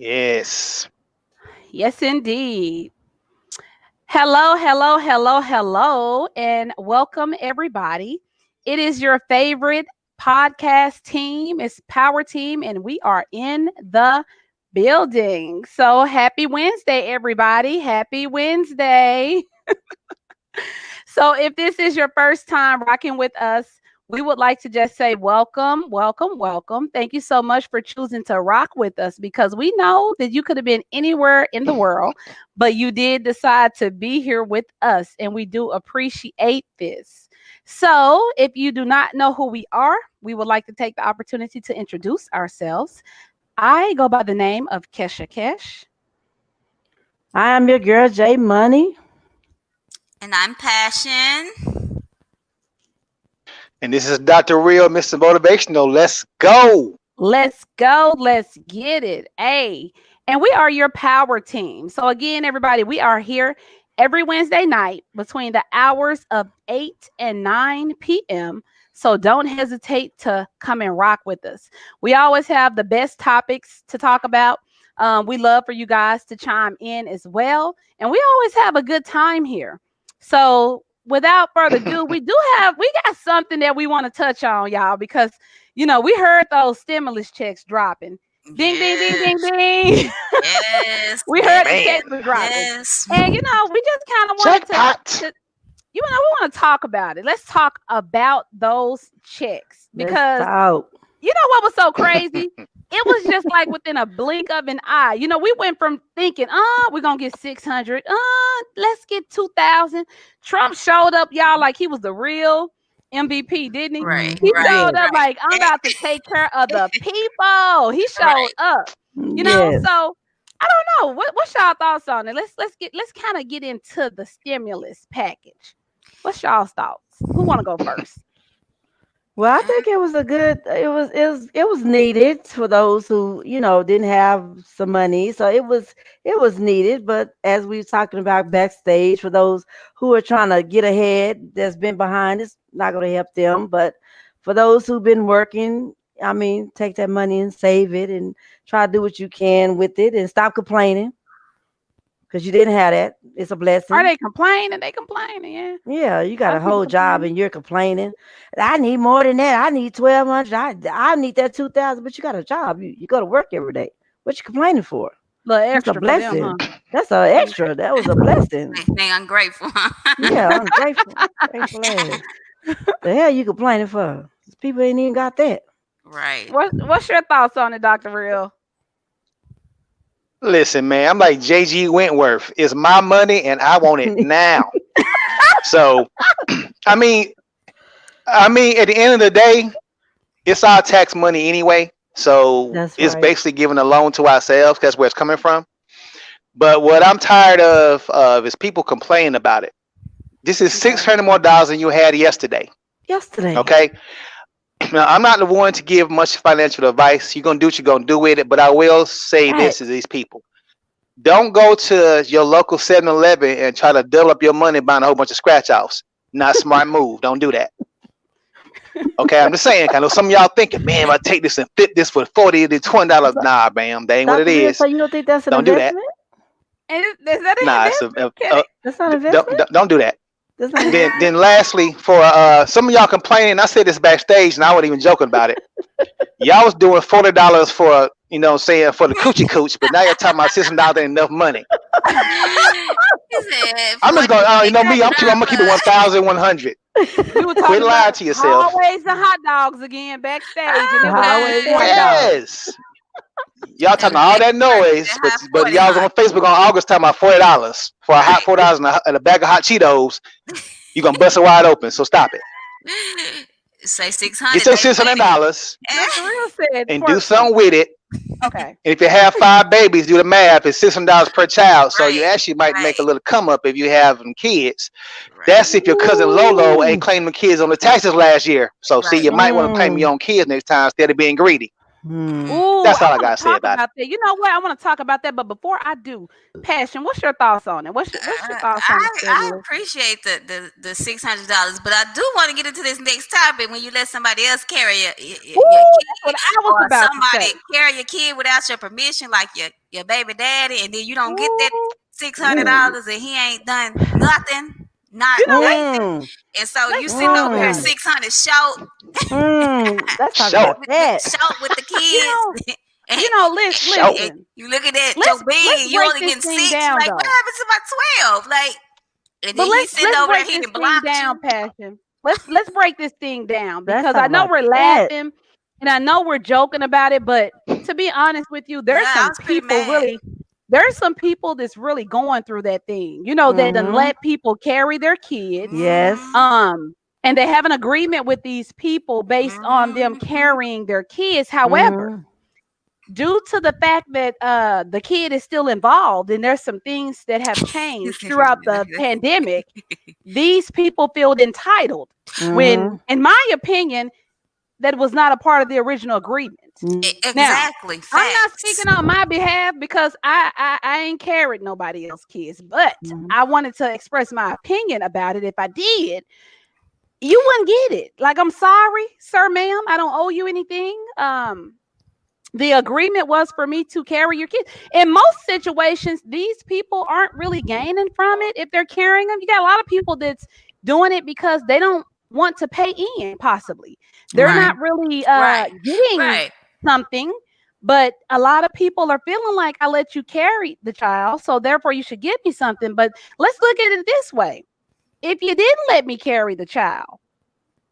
Yes. Yes, indeed. Hello, hello, hello, hello, and welcome everybody. It is your favorite podcast team. It's Power Team, and we are in the building. So happy Wednesday, everybody. Happy Wednesday. So, if this is your first time rocking with us, we would like to just say welcome, welcome, welcome. Thank you so much for choosing to rock with us because we know that you could have been anywhere in the world, but you did decide to be here with us, and we do appreciate this. So, if you do not know who we are, we would like to take the opportunity to introduce ourselves. I go by the name of Kesha Kesh. I am your girl, J Money. And I'm Passion. And this is Dr. Real, Mr. Motivational. Let's go. Let's go. Let's get it. Hey, and we are your power team. So, again, everybody, we are here every Wednesday night between the hours of 8 and 9 p.m. So, don't hesitate to come and rock with us. We always have the best topics to talk about. We love for you guys to chime in as well. And we always have a good time here. So, without further ado, we got something that we want to touch on, y'all, because we heard those stimulus checks dropping. Ding, ding, ding, ding, ding. Yes. We heard the Man. checks were dropping. Yes. And we just kind of wanted Jackpot. we want to talk about it. Let's talk about those checks because you know what was so crazy? It was just like within a blink of an eye. We went from thinking, we're going to get 600. Let's get 2,000. Trump showed up, y'all, like he was the real MVP, didn't he? Right. He right, showed up right. like, I'm about to take care of the people. He showed Right. up, Yes. So I don't know. What's y'all thoughts on it? Let's kind of get into the stimulus package. What's y'all's thoughts? Who want to go first? Well, I think it was it was needed for those who, didn't have some money. So it was needed. But as we were talking about backstage, for those who are trying to get ahead, that's been behind, it's not going to help them. But for those who've been working, I mean, take that money and save it and try to do what you can with it and stop complaining because you didn't have that. It's a blessing. Are they complaining? They complaining, yeah. Yeah, you got Are a people whole job complaining? and you're complaining. I need more than that. I need 1,200. I need that 2,000. But you got a job. You go to work every day. What you complaining for? Little That's a extra for them, blessing. huh? That's an extra. That was a blessing. They ungrateful. Yeah, ungrateful. Grateful ass. The hell you complaining for? People ain't even got that. Right. What's your thoughts on it, Dr. Real? Listen, man, I'm like JG Wentworth. It's my money and I want it now. So, I mean, at the end of the day, it's our tax money anyway. So That's it's right. basically giving a loan to ourselves. That's where it's coming from. But what I'm tired of is people complaining about it. This is $600 more than you had yesterday. Yesterday. Okay. Now, I'm not the one to give much financial advice. You're gonna do what you're gonna do with it, but I will say this to these people: don't go to your local 7-Eleven and try to double up your money buying a whole bunch of scratch offs. Not a smart move. Don't do that. Okay, I'm just saying. I know some of y'all thinking, man, if I take this and flip this for $40 to $20, nah, bam, that ain't what it Dr. Real, is. so you don't think that's an Don't do that. investment? And is that an Nah, it's investment? Kenny? That's not an investment? don't do that. That's not an Then, investment? then lastly, for some of y'all complaining, I said this backstage, and I wasn't even joking about it. Y'all was doing $40 for, saying for the coochie cooch, but now you're talking about $600 ain't enough money. He said, I'm just going, me, I'm gonna keep it 1,100. We were Quit talking lying about to yourself. hallways and hot dogs again backstage, and it was Hallways and $40. Yes. Y'all talking all that noise, but y'all was on Facebook on August talking about $40 for a hot $4 and a bag of hot Cheetos. You gonna bust it wide open, so stop it. Say 600. Get your $600 Dr. Real said and twerk do something with it. Okay. And if you have 5 babies, do the math. It's $600 per child, so you Right, actually might make a right. little come up if you have them kids. Right. That's if your cousin Lolo Ooh. ain't claiming the kids on the taxes last year. So see, Right. you might want to claim your own kids next time instead of being greedy. Ooh, That's all I I want gotta to say talk about it. about that. You know what? I want to talk about that, but before I do, Passion, what's your thoughts on it? What's your thoughts on the I stimulus? appreciate the $600, but I do want to get into this next topic. When you let somebody else carry your Ooh, that's what kid, I was or about to say. somebody carry your kid without your permission, like your baby daddy, and then you don't get that Ooh, $600, and he ain't done nothing, not you know, nothing, and so you let's sitting talk over here about it. 600 short Let's talk Show about it. that. with the You kids. know, and, Show it. and listen. you looking at your Let's big, and you break only this getting thing six. You down like, what though. happened to my 12? Like, and But then he's sitting let's over there, break he this done thing blocked down, you. Passion. Let's break this thing down Let's because talk I know about we're that. laughing and I know we're joking about it, but to be honest with you, Yeah, I was pretty mad. there's some people that's really going through that thing. You know, they done Mm-hmm. let people carry their kids. Yes. Mm-hmm. And they have an agreement with these people based on them Mm-hmm. carrying their kids. However, Mm-hmm. due to the fact that the kid is still involved and there's some things that have changed throughout the pandemic, these people feel entitled when, Mm-hmm. in my opinion, that was not a part of the original agreement. Now, Exactly. I'm not Facts. speaking on my behalf because I ain't carried nobody else's kids, but Mm-hmm. I wanted to express my opinion about it. If I did, you wouldn't get it. Like, I'm sorry, sir, ma'am, I don't owe you anything. The agreement was for me to carry your kids. In most situations, these people aren't really gaining from it if they're carrying them. You got a lot of people that's doing it because they don't want to pay in, possibly. They're Right. not really Right. getting Right. something, but a lot of people are feeling like I let you carry the child, so therefore you should give me something. But let's look at it this way. If you didn't let me carry the child,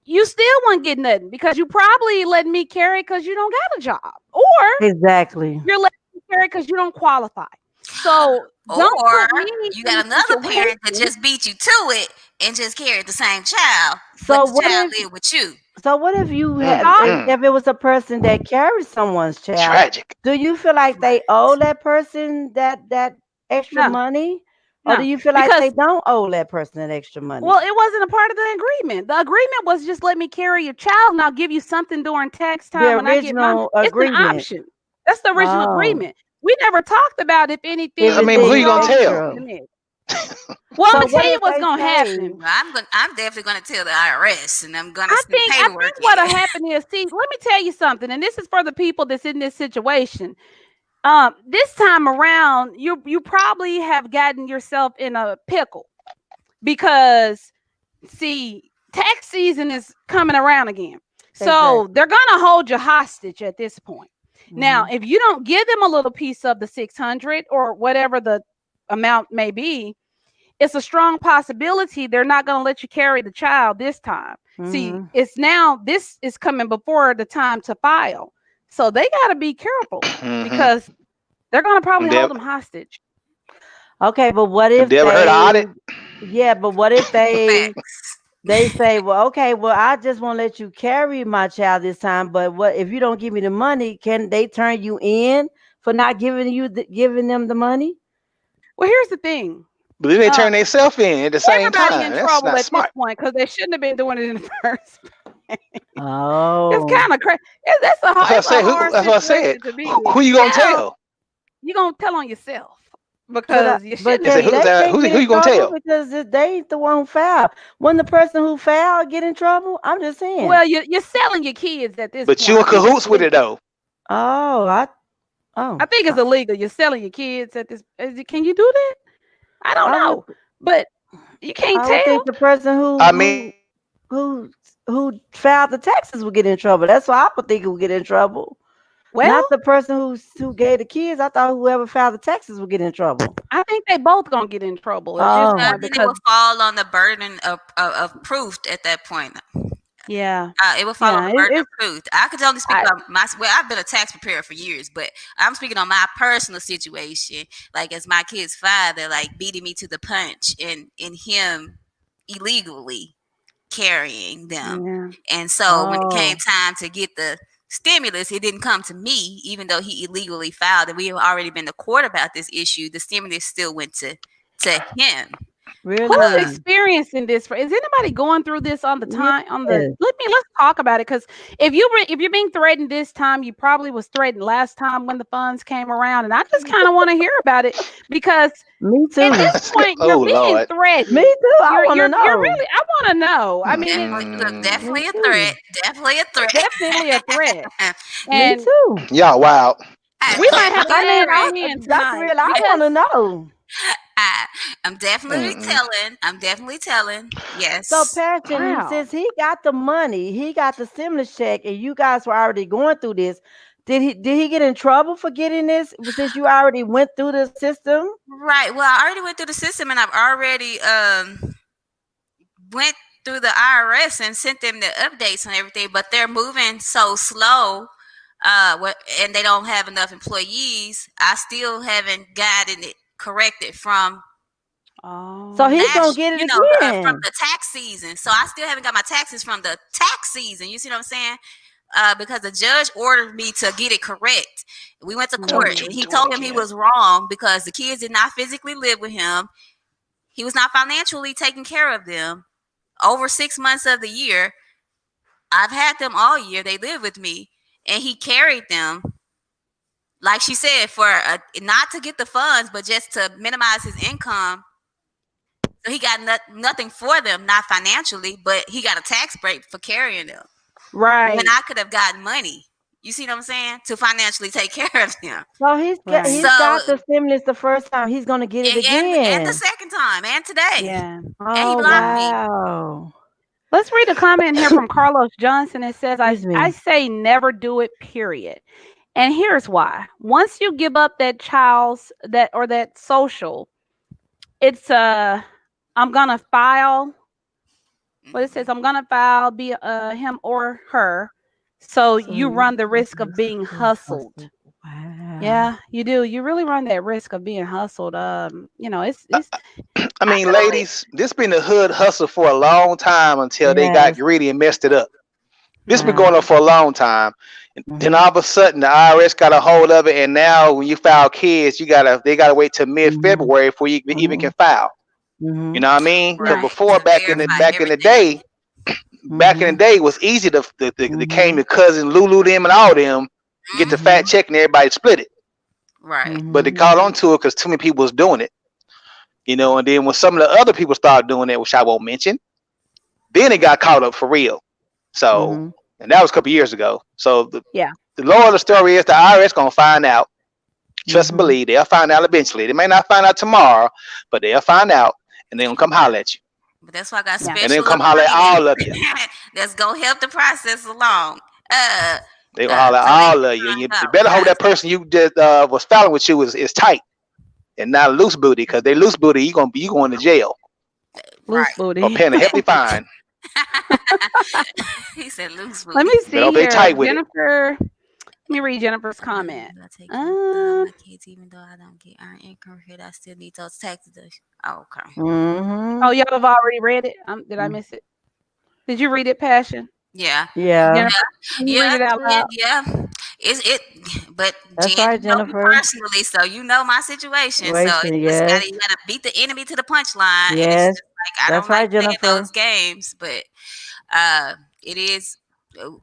you still won't get nothing because you probably letting me carry because you don't got a job, or Exactly. you're letting me carry because you don't qualify. So don't Or put me you in got a another parent that situation. just beat you to it and just carried the same child, but So the what child if lived with you. if you had Huh? if it was a person that carried someone's child, Tragic. do you feel like they owe that person that extra No, money? Or do no, you feel like they because don't owe that person that extra well, money? it wasn't a part of the agreement. The agreement was just let me carry your child and I'll give you something during tax The time when I get mine. original It's an agreement. option. That's the original Oh, agreement. We never talked about if if I anything mean, was who you anything gonna wrong tell? extra. in it. Well, I'm So gonna what tell you if what's they gonna say, happen. Well, I'm definitely gonna tell the IRS, and I'm gonna send I think paperwork what'll in. happen is, see, let me tell you something, and this is for the people that's in this situation. This time around, you probably have gotten yourself in a pickle because, see, tax season is coming around again. So exactly? they're gonna hold you hostage at this point. Now, Hmm. if you don't give them a little piece of the 600 or whatever the amount may be, it's a strong possibility they're not going to let you carry the child this time. See, Hmm. it's now this is coming before the time to file. So they got to be careful Mm-hmm. because they're going to probably hold Never, them hostage. Okay, but what if never heard of they? audit. Yeah, but what if Facts. they say, well, okay, well, I just won't let you carry my child this time, but what if you don't give me the money? Can they turn you in for not giving them the money? Well, here's the thing. But then they Um, turn themselves in at the same Everybody in time. That's trouble not at this smart. point because they shouldn't have been doing it in the first place. It's Oh, kind of crazy. That's what I It's a say. hard That's what I said. situation to be in. Who you gonna Now tell? you're gonna tell on yourself because you but shouldn't I have said, Kenny, did they it. can't get who in you gonna trouble tell? because they ain't the one who filed. When the person who filed get in trouble, I'm just saying. Well, you're selling your kids at this But point. you I in think it's cahoots with it illegal. though. Oh, I think it's I, illegal. You're selling your kids at this. Can you do that? I don't I would know, but you can't I would tell. think the person I mean, who who filed the taxes would get in trouble. That's why I would think it would get in trouble. Well, Not the person who gave the kids. I thought whoever filed the taxes would get in trouble. I think they both gonna get in trouble at this Oh, Now, point then it because will fall on the burden of proof at that point. yeah, It will fall on yeah, the burden of it's proof. I could only speak I on my. Well, I've been a tax preparer for years, but I'm speaking on my personal situation. Like as my kid's father, like beating me to the punch, and him illegally carrying them. yeah. And so when it came oh, time to get the stimulus, it didn't come to me, even though he illegally filed, and we have already been to court about this issue. The stimulus still went to him. Who's Really? experiencing this? Is anybody going through this on the time? Yes. Let's talk about it, because if you're being threatened this time, you probably was threatened last time when the funds came around, and I just kind of want to hear about it, because Me at too. this point Oh you're being Lord. Me threatened. too. I want to You're know. really, I want to know. I mean, Definitely, look, Mm, Me definitely a threat. too. Definitely a threat. definitely a threat, Me and too. y'all wow. I we might have to I definitely a mean, add I, them threat. in Dr. tonight Real, I want because to know. I, I'm definitely Mm-mm. telling. I'm definitely telling. So, Yes. Passion, wow. since he got the money, he got the stimulus check, and you guys were already going through this. Did he get in trouble for getting this? Since you already went through the system. Right. Well, I already went through the system, and I've already went through the IRS and sent them the updates and everything, but they're moving so slow. And they don't have enough employees. I still haven't gotten it corrected from So Oh, he's gonna last, get it from again. the tax season. So I still haven't got my taxes from the tax season. You see what I'm saying? Because the judge ordered me to get it correct. We went to Told court, me you mm, and would he do it told him he again. was wrong because the kids did not physically live with him. He was not financially taking care of them over 6 months of the year. I've had them all year. They live with me, and he carried them, like she said, for not to get the funds, but just to minimize his income. So he got nothing for them, not financially, but he got a tax break for carrying them. When right, I could have gotten money, you see what I'm saying, to financially take care of them. So right, So, he's got the stimulus the first time. He's gonna get it and the again. second time, and today, yeah. and he Oh blocked Yeah. me. wow. Let's read a comment here from Carlos Johnson. It says, Excuse I me. say never do it, period. And here's why. Once you give up that child's that or that social, it's I'm gonna file what it says, Mhm. I'm gonna file be him or her. So So you you run the risk of being hustled. wow. Yeah, you do. You really run that risk of being hustled. It's I I mean, can only ladies, this been the hood hustle for a long time until they got Yes. greedy and messed it up. This been Wow. going on for a long time. And then Mhm. all of a sudden, the IRS got a hold of it, and now when you file kids, they gotta wait till mid Mhm. February before you even can Mhm. file. You Mhm. know what I mean? Because right. Right, before, to verify everything. back in the Mhm. day, it was easy to came Mhm. to cousin Lulu them and all them get the Hmm. fat Mhm. check and everybody split it. Right. But they Mhm. caught on to it because too many people was doing it. You know, and then when some of the other people started doing it, which I won't mention, then it got caught up for real. So, Mhm. and that was a couple years ago. So Yeah. the moral of the story is the IRS gonna find out. Trust and Mhm. believe they'll find out eventually. They may not find out tomorrow, but they'll find out, and they're gonna come holler at you, But that's why I got Yeah. and they'll special come holler at agreements all of you. that's gonna help the process along. Uh, They gonna holler at to let all you of you, and find you out. better hope Yes. that person you just was filing with you is tight and not loose booty, because they loose booty, you going to jail Loose Right. or booty. paying a hefty fine. He said loose Let booty. me You better see hope they here. tight with it. Jennifer. Let me read Jennifer's comment. I take care of Um my kids even though I don't get earned income here. I still need those tax deductions. Oh, okay. oh, Mhm. y'all have already read it. Did I Mhm. miss it? Did you read it, Passion? Yeah. Yeah. Jennifer, can you read Yeah, it out yeah, loud? yeah. It's it, but That's Jen, right, you know me Jennifer. personally, so you know my situation. So Situation. it's just Yes. you gotta beat the enemy to the punchline, and it's Yes. just like I That's don't like right, playing those Jennifer. games, but it is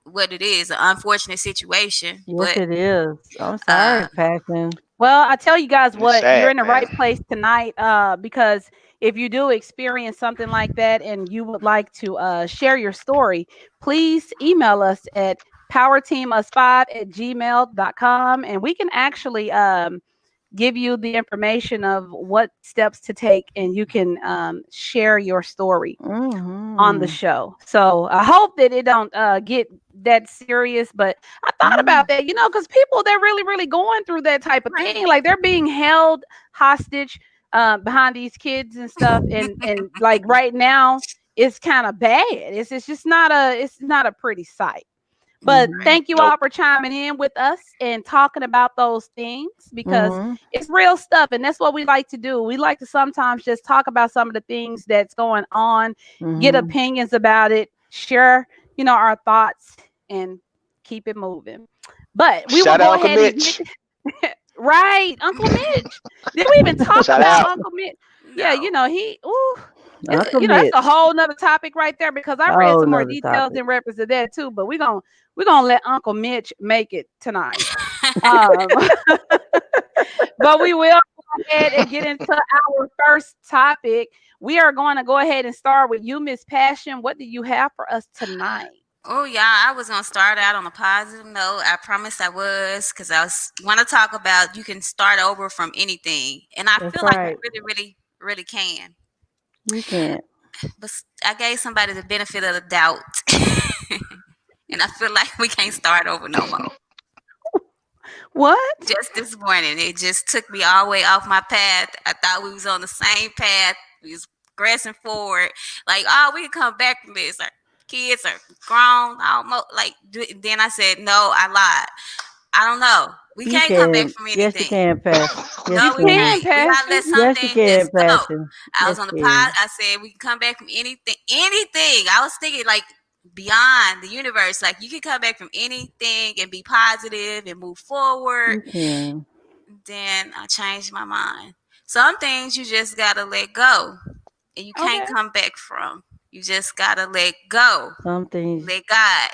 what it is, an unfortunate situation. Yes, But it is. I'm uh, sorry, Passion. Well, I tell you guys It's what, you're sad, in the right man. place tonight, because if you do experience something like that and you would like to share your story, please email us at powerteamus5@gmail.com, and we can actually give you the information of what steps to take, and you can share your story on the Mhm. show. So I hope that it don't get that serious. But I thought about Mhm. that, because people, they're really, really going through that type of right, thing. Like they're being held hostage behind these kids and stuff. And like right now, it's kind of bad. It's just not a pretty sight. But Mhm. thank you all Nope. for chiming in with us and talking about those things, because Mhm. it's real stuff. And that's what we like to do. We like to sometimes just talk about some of the things that's going on, get Mhm. opinions about it, share, our thoughts, and keep it moving. But we will Shout out go Uncle ahead and Mitch. get right, Uncle Mitch. Did we even talk Shout about out. Uncle Mitch? Yeah, you No. know, he ooh, Uncle that's a Mitch. whole nother topic right there because I read Whole some more nother details topic. in reference to that too. But we're gonna let Uncle Mitch make it tonight. Um, but we will go ahead and get into our first topic. We are going to go ahead and start with you, Miss Passion. What do you have for us tonight? Oh yeah, I was gonna start out on a positive note. I promised I was, because I was want to talk about you can start over from anything, and I That's feel like right. you really, really, really can. You can't. But I gave somebody the benefit of the doubt, and I feel like we can't start over no more. What? Just this morning, it just took me all the way off my path. I thought we was on the same path. We was progressing forward. Like, oh, we can come back from this. Our kids are grown, almost. Like, then I said, no, I lied. I don't know. We You can't come back can. from Yes, you anything. can, Passion. Yes, You you No, we can. can, can't. We gotta let Passion. Yes, you something can, just go. Passion. I Yes, was on the you pod. can. I said we can come back from anything. Anything. I was thinking like beyond the universe. Like you can come back from anything and be positive and move forward. You can. Then I changed my mind. Some things you just gotta let go, and you can't Okay. come back from. You just gotta let go. Some things. Let God.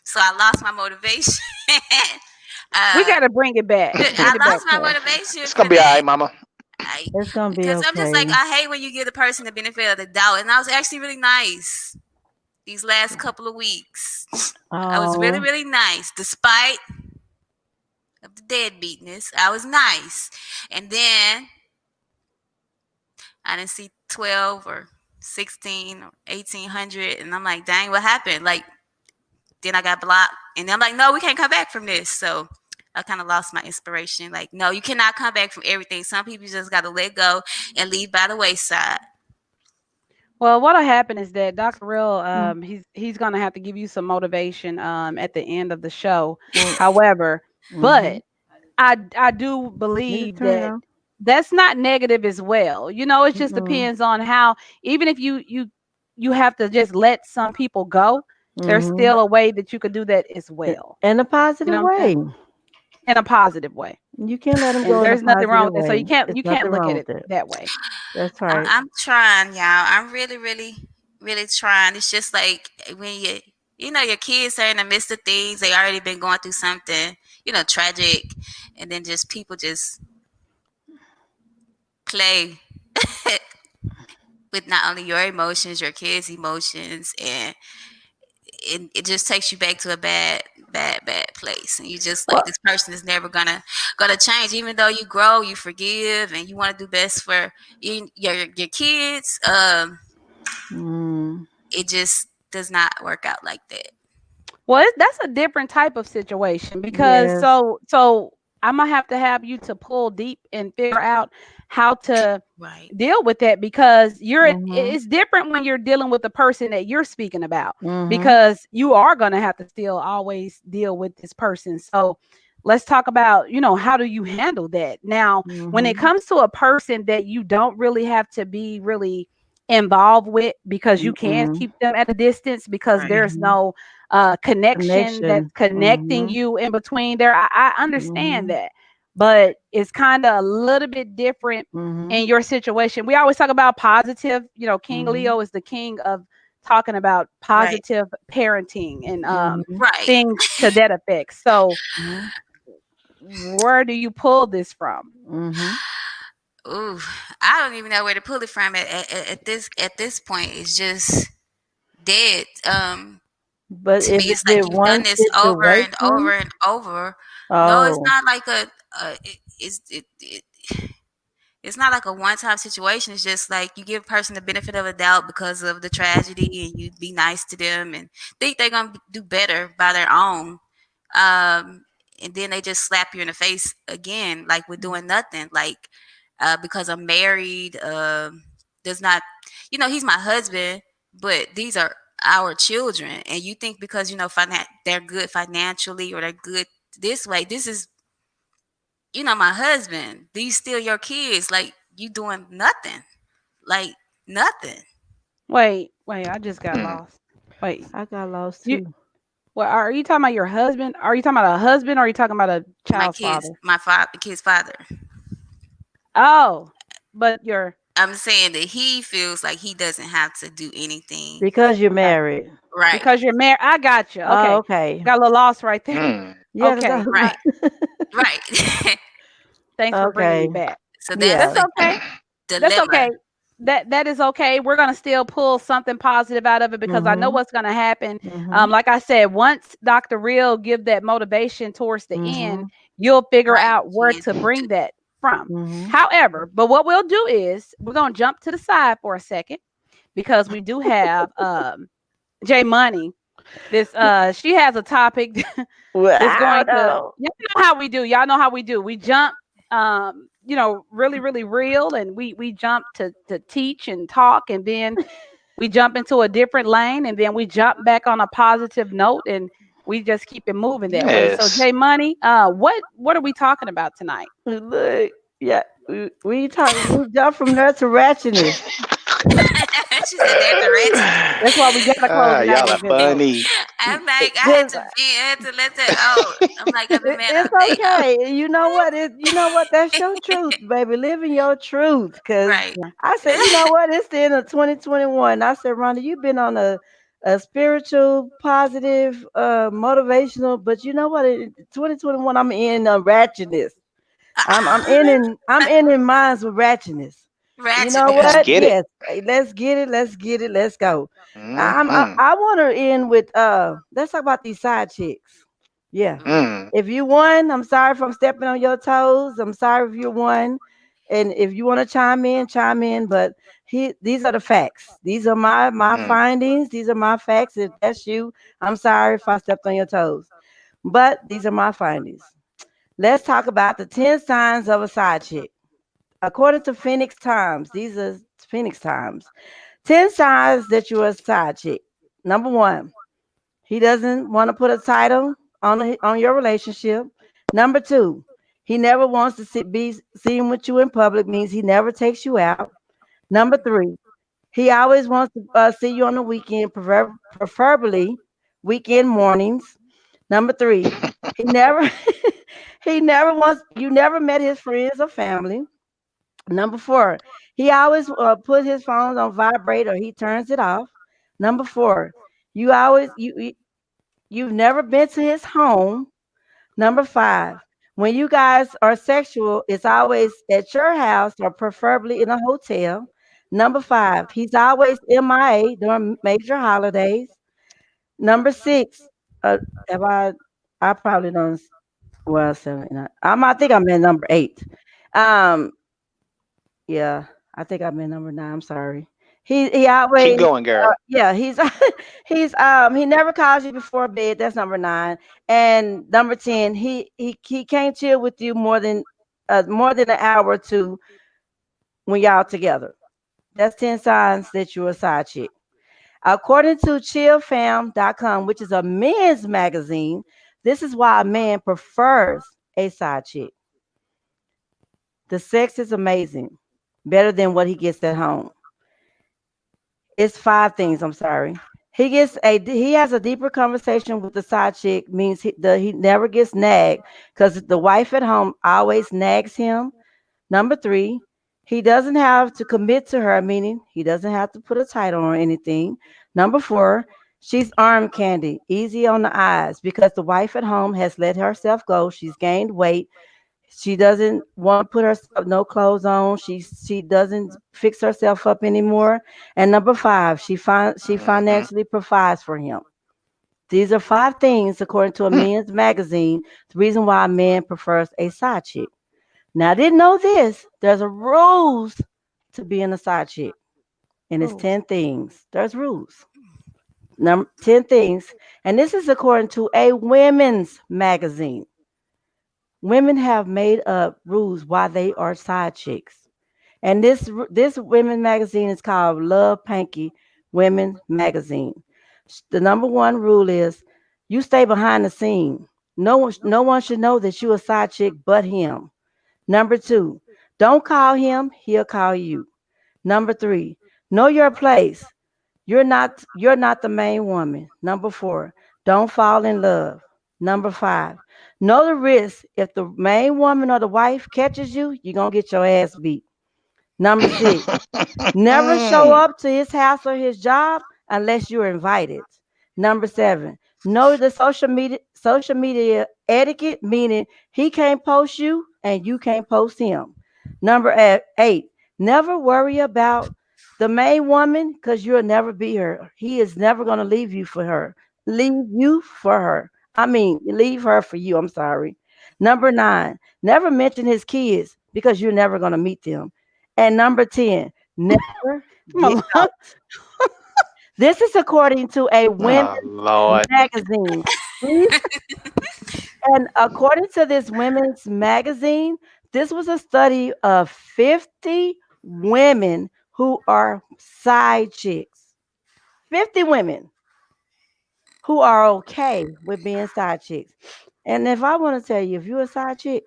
So I lost my motivation. We uh, got to bring it back. Bring I it back, lost my Passion. motivation It's for gonna be all that. right, Mama. It's gonna be Because I'm just like okay. I hate when you give the person the benefit of the doubt, and I was actually really nice these last couple of weeks. I was really Oh, really nice despite of the deadbeatness. I was nice, and then I didn't see 12 or 16 or 1800, and I'm like, dang, what happened? Like then I got blocked, and I'm like, no, we can't come back from this. So I kind of lost my inspiration. Like, no, you cannot come back from everything. Some people just got to let go and leave by the wayside. Well, what'll happen is that Dr. Real, mm, he's gonna have to give you some motivation at the end of the show. well, However, mm-hmm. but I do Need to believe turn it that on. that's not negative as well. You know, it just Mm-mm. depends on how. Even if you have to just let some people go, there's Mm-hmm. still a way that you could do that as well. In a You know positive what I'm saying? way. In a positive way, You can let them and go in a there's nothing wrong positive with that. So way. you There's can't nothing look wrong at with it it. that way. That's right. I'm trying, y'all. I'm really, really, really trying. It's just like when your kids are in the midst of things, they already been going through something, tragic, and then just people just play with not only your emotions, your kids' emotions, and it just takes you back to a bad, bad, bad place. And you just like Well, this person is never gonna change, even though you grow, you forgive, and you want to do best for your kids. mm, It just does not work out like that. Well, that's a different type of situation because yes. so I'm gonna have you to pull deep and figure out how to Right. deal with that because Mm-hmm. it's different when you're dealing with the person that you're speaking about Mm-hmm. because you are gonna have to still always deal with this person. So let's talk about, how do you handle that? Now, when it Mm-hmm. comes to a person that you don't really have to be really involved with because you can Mm-mm. keep them at a distance because Right. there's Mm-hmm. no connection that's Connection. connecting Mm-hmm. you in between there. I understand Mm-hmm. that, but it's kind of a little bit different Mm-hmm. in your situation. We always talk about positive, King Mm-hmm. Leo is the king of talking about Right. positive parenting and Mm-hmm. Right. things to that effect. So Mm-hmm. where do you pull this from? Mm-hmm. Ooh, I don't even know where to pull it from at this point. It's just dead. But To me, if it's it's like in you've done one this over and over situation, and over. No, it's oh, not like it's not like a one-time situation. It's just like you give a person the benefit of a doubt because of the tragedy, and you be nice to them and think they're gonna do better by their own. Um, and then they just slap you in the face again, like we're doing nothing. Like because I'm married, does not, he's my husband, but these are our children, and you think because they're good financially or they're good this way, this is my husband. These still your kids. Like you doing nothing. Like nothing. Wait, I just got Hmm. lost. Wait, I got lost you too. well, are you talking about your husband? Are you talking about a husband or are you talking about a My child's kids, father? my kid's father. Oh, but your I'm saying that he feels like he doesn't have to do anything. Because you're Okay. married. Right. Because you're married. I got you. Oh, Okay. okay. Got a little lost right there. Mm. Yeah, 'cause Okay. Right. Right. Thanks for bringing me okay. back. So that's That's Yeah. the okay. That's dilemma. okay. That is okay. We're gonna still pull something positive out of it because I know Mhm. what's gonna happen. Mhm. Like I said, once Dr. Real give that motivation towards the end, Mhm. you'll figure Right. out where Can to bring that from. Mhm. However, but what we'll do is we're gonna jump to the side for a second because we do have J Money. This she has a topic Well, that's I going don't to, know. you know how we do. Y'all know how we do. We jump really really real, and we jump to teach and talk, and then we jump into a different lane, and then we jump back on a positive note, and we just keep it moving that way. So Yes. Jay Money, what are we talking about tonight? Look, yeah, we talk. We jump from there to ratchetness. she said there's the ratchet. That's why we gotta close it out Y'all on are a good note. funny. I'm like, Just I had to let that out. I'm like, I've been mad it's all day. Oh, okay. You know what? You know what? That's your truth, baby. Living your truth. Cause right. Yeah. I said, you know what? It's the end of 2021. I said, Rhonda, you've been on a spiritual, positive, motivational, but you know what? In 2021, I'm in ratchetness. I'm ending minds with ratchetness. You know Let's what? Ratchetness. get it. Yes. Let's get it. Let's get it. Let's go. Mm-hmm. I want to end with let's talk about these side chicks. Yeah. Mm. If you won, I'm sorry if I'm stepping on your toes. I'm sorry if you won. And if you want to chime in, chime in. But these are the facts. These are my Mm. findings. These are my facts. If that's you, I'm sorry if I stepped on your toes. But these are my findings. Let's talk about the 10 signs of a side chick. According to Phoenix Times, these are Phoenix Times. 10 signs that you're a side chick. Number one, he doesn't want to put a title on your relationship. Number two, he never wants to be seen with you in public, means he never takes you out. Number three, he always wants to see you on the weekend, preferably weekend mornings. Number three, he never he never wants you never met his friends or family. Number four, he always put his phone on vibrate or he turns it off. Number four, you've never been to his home. Number five, when you guys are sexual, it's always at your house or preferably in a hotel. Number five, he's always MIA during major holidays. Number six, have I probably don't, well, seven, nine, I think I'm in number eight. Um, yeah, I think I'm in number nine. I'm sorry. He Keep always going, girl. yeah, he's he never calls you before bed. That's number nine. And number 10, he can't chill with you more than an hour or two when y'all together. That's 10 signs that you're a side chick. According to chillfam.com, which is a men's magazine, this is why a man prefers a side chick. The sex is amazing, better than what he gets at home. It's five things. I'm sorry. He has a deeper conversation with the side chick. Means he never gets nagged because the wife at home always nags him. Number three, he doesn't have to commit to her, meaning he doesn't have to put a title or anything. Number four, she's arm candy, easy on the eyes because the wife at home has let herself go. She's gained weight. She doesn't want to put herself no clothes on. She doesn't fix herself up anymore. And number five, she Mm-hmm. financially provides for him. These are five things according to a Mm. men's magazine. The reason why a man prefers a side chick. Now I didn't know this. There's a rules to being a side chick, and it's Rules. 10 things. There's rules. Number 10 things, and this is according to a women's magazine. Women have made up rules why they are side chicks. And this women magazine is called Love Panky Women Magazine. The number one rule is you stay behind the scene. No one should know that you a side chick but him. Number two, don't call him, he'll call you. Number three, know your place. You're not the main woman. Number four, don't fall in love. Number five, know the risk. If the main woman or the wife catches you, you're gonna get your ass beat. Number 6, never show up to his house or his job unless you're invited. Number 7, know the social media etiquette, meaning he can't post you and you can't post him. Number 8, never worry about the main woman because you'll never be her. He is never going to leave you for her. Leave you for her. I mean, leave her for you. I'm sorry. Number 9, never mention his kids because you're never going to meet them. And number 10, never get Malone. out. This is according to a women's Oh Lord. magazine. These- And according to this women's magazine, this was a study of 50 women who are side chicks. 50 women who are okay with being side chicks. And if I want to tell you, if you're a side chick,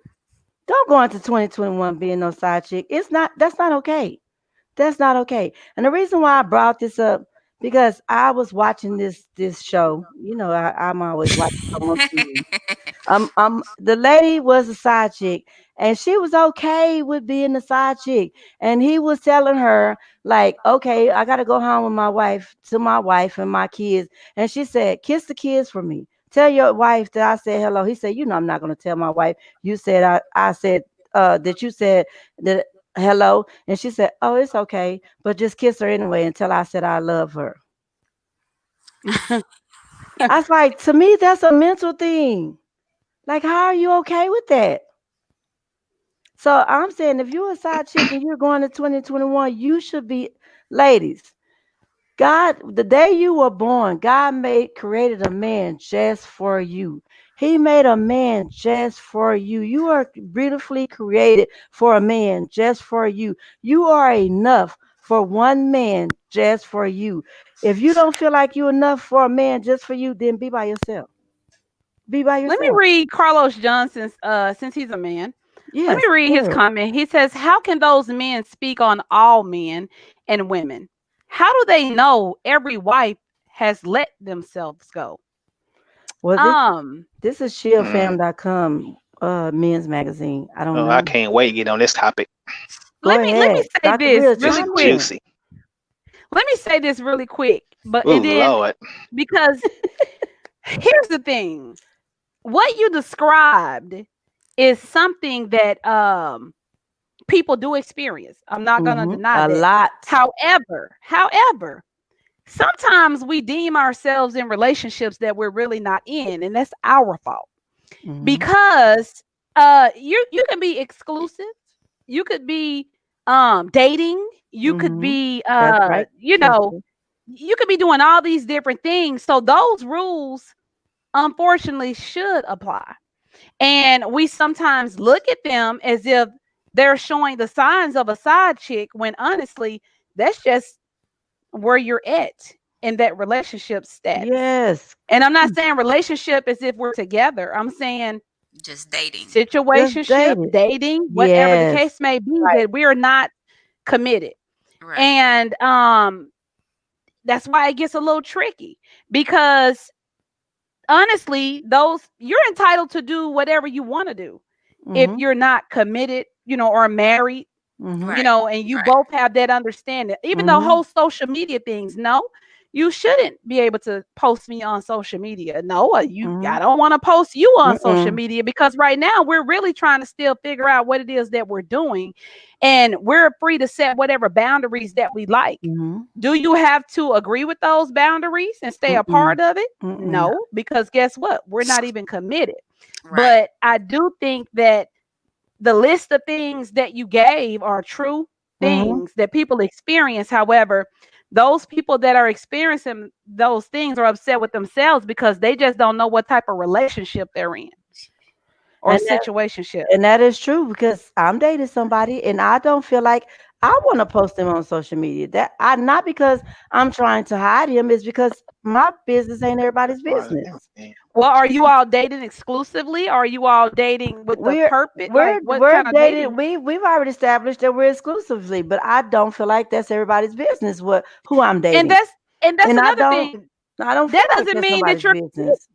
don't go into 2021 being no side chick. That's not okay. That's not okay. And the reason why I brought this up because I was watching this show. You know, I'm always watching on TV. The lady was a side chick, and she was okay with being a side chick. And he was telling her, like, okay, I gotta go home with my wife and my kids. And she said, kiss the kids for me. Tell your wife that I said hello. He said, you know, I'm not gonna tell my wife. You said I said that you said that hello. And she said, oh, it's okay, but just kiss her anyway until I said I love her. I was like, to me, that's a mental thing. Like, how are you okay with that? So I'm saying if you're a side chick and you're going to 2021, you should be, ladies. God, the day you were born, God created a man just for you. He made a man just for you. You are beautifully created for a man just for you. You are enough for one man just for you. If you don't feel like you're enough for a man just for you, then be by yourself. Be by Let me yourself. read Carlos Johnson's since he's a man. Let me Yes. read his Good. comment. He says, how can those men speak on all men and women? How do they know every wife has let themselves go? Well, Um, this is Mm. shieldfam.com men's magazine. I don't Oh, I know. can't wait to get on this topic. Go let me ahead. say Dr. this Real, This really is chime quick. in. juicy. Let me say this really quick. But Oh and then Lord. because here's the thing. What you described is something that people do experience. I'm not going to deny A that. lot. However, sometimes we deem ourselves in relationships that we're really not in, and that's our fault. Mm-hmm. Because you can be exclusive, you could be dating, you could Mm-hmm. be That's right. That's true. you could be doing all these different things. So those rules unfortunately should apply. And we sometimes look at them as if they're showing the signs of a side chick when honestly, that's just where you're at in that relationship status. Yes. And I'm not saying relationship as if we're together. I'm saying Just dating. Just situationship, date it. dating, whatever the Yes. case may be, Right. that we are not committed. Right. And that's why it gets a little tricky because honestly, those you're entitled to do whatever you want to do if Mm-hmm. you're not committed, or married, Mm-hmm. Right. and you Right. both have that understanding. Even the Mm-hmm. whole social media things, no, you shouldn't be able to post me on social media. No, Mm-hmm. I don't want to post you on social Mm-mm. media because right now we're really trying to still figure out what it is that we're doing, and we're free to set whatever boundaries that we like. Mm-hmm. Do you have to agree with those boundaries and stay a Mm-mm. part of it? Mm-mm. No, because guess what? We're not even committed. Right. But I do think that the list of things that you gave are true Mm-hmm. things that people experience. However, those people that are experiencing those things are upset with themselves because they just don't know what type of relationship they're in or And situationship. that is true because I'm dating somebody and I don't feel like I want to post them on social media. That I not because I'm trying to hide him, it's because my business ain't everybody's business. Well, are you all dating exclusively? Or are you all dating with the We're purpose? Like, we're what we're kind of dating. dating? We've already established that we're exclusively, but I don't feel like that's everybody's business. Who I'm And dating, that's and I another don't thing. I don't feel That like doesn't that's mean that nobody's you're business.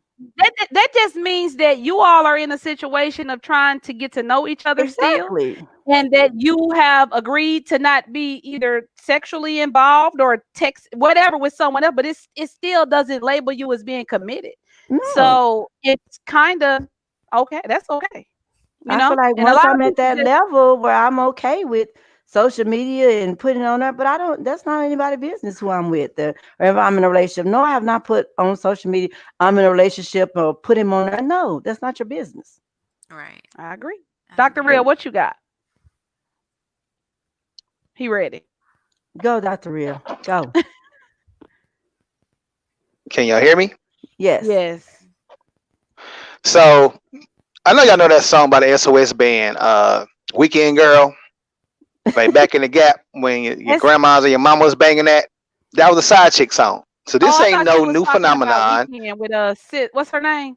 that just means that you all are in a situation of trying to get to know each other still, Exactly. and that you have agreed to not be either sexually involved or text whatever with someone else, but it still doesn't label you as being committed. No. So it's kind of okay. That's okay, I feel like and a once lot of I'm at people that just level where I'm okay with social media and putting it on there, but I don't, that's not anybody's business who I'm with or if I'm in a relationship. No, I have not put on social media, I'm in a relationship or put him on there. No, that's not your business. Right. I agree. I Dr. agree. Real, what you got? He ready. Go, Dr. Real. Go. Can y'all hear me? Yes. Yes. So I know y'all know that song by the SOS band, Weekend Girl, like back in the gap when your It's, grandmas or your mama was banging that. That was a side chick song. So oh, this I ain't thought you no was new talking about phenomenon. Weekend with Sid. What's her name?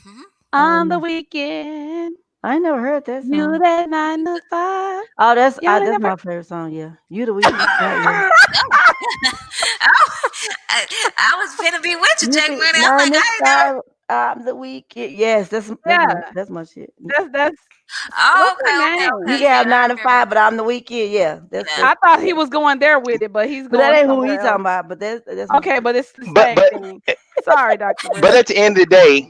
Mhm. On the Um, weekend, I ain't never heard that you song. that 9 to 5. Oh, You ain't that's never. my favorite song. Yeah, you the weekend. Yeah. Oh. Oh, I was finna be with you, You Jake the Money. I'm nine like, to I ain't never. five. The weekend. Yes, Yeah, that's my shit. that's Oh, what's her okay, okay, You name? okay. can Yeah, have I nine to remember five, but now. I'm the weekend. Yeah, Yeah. I thought he yeah. was going there with it, but he's But that going ain't who somewhere we talking else. about. But that's my Okay, but it's the But same but thing. Sorry, Dr. but Real. at the end of the day,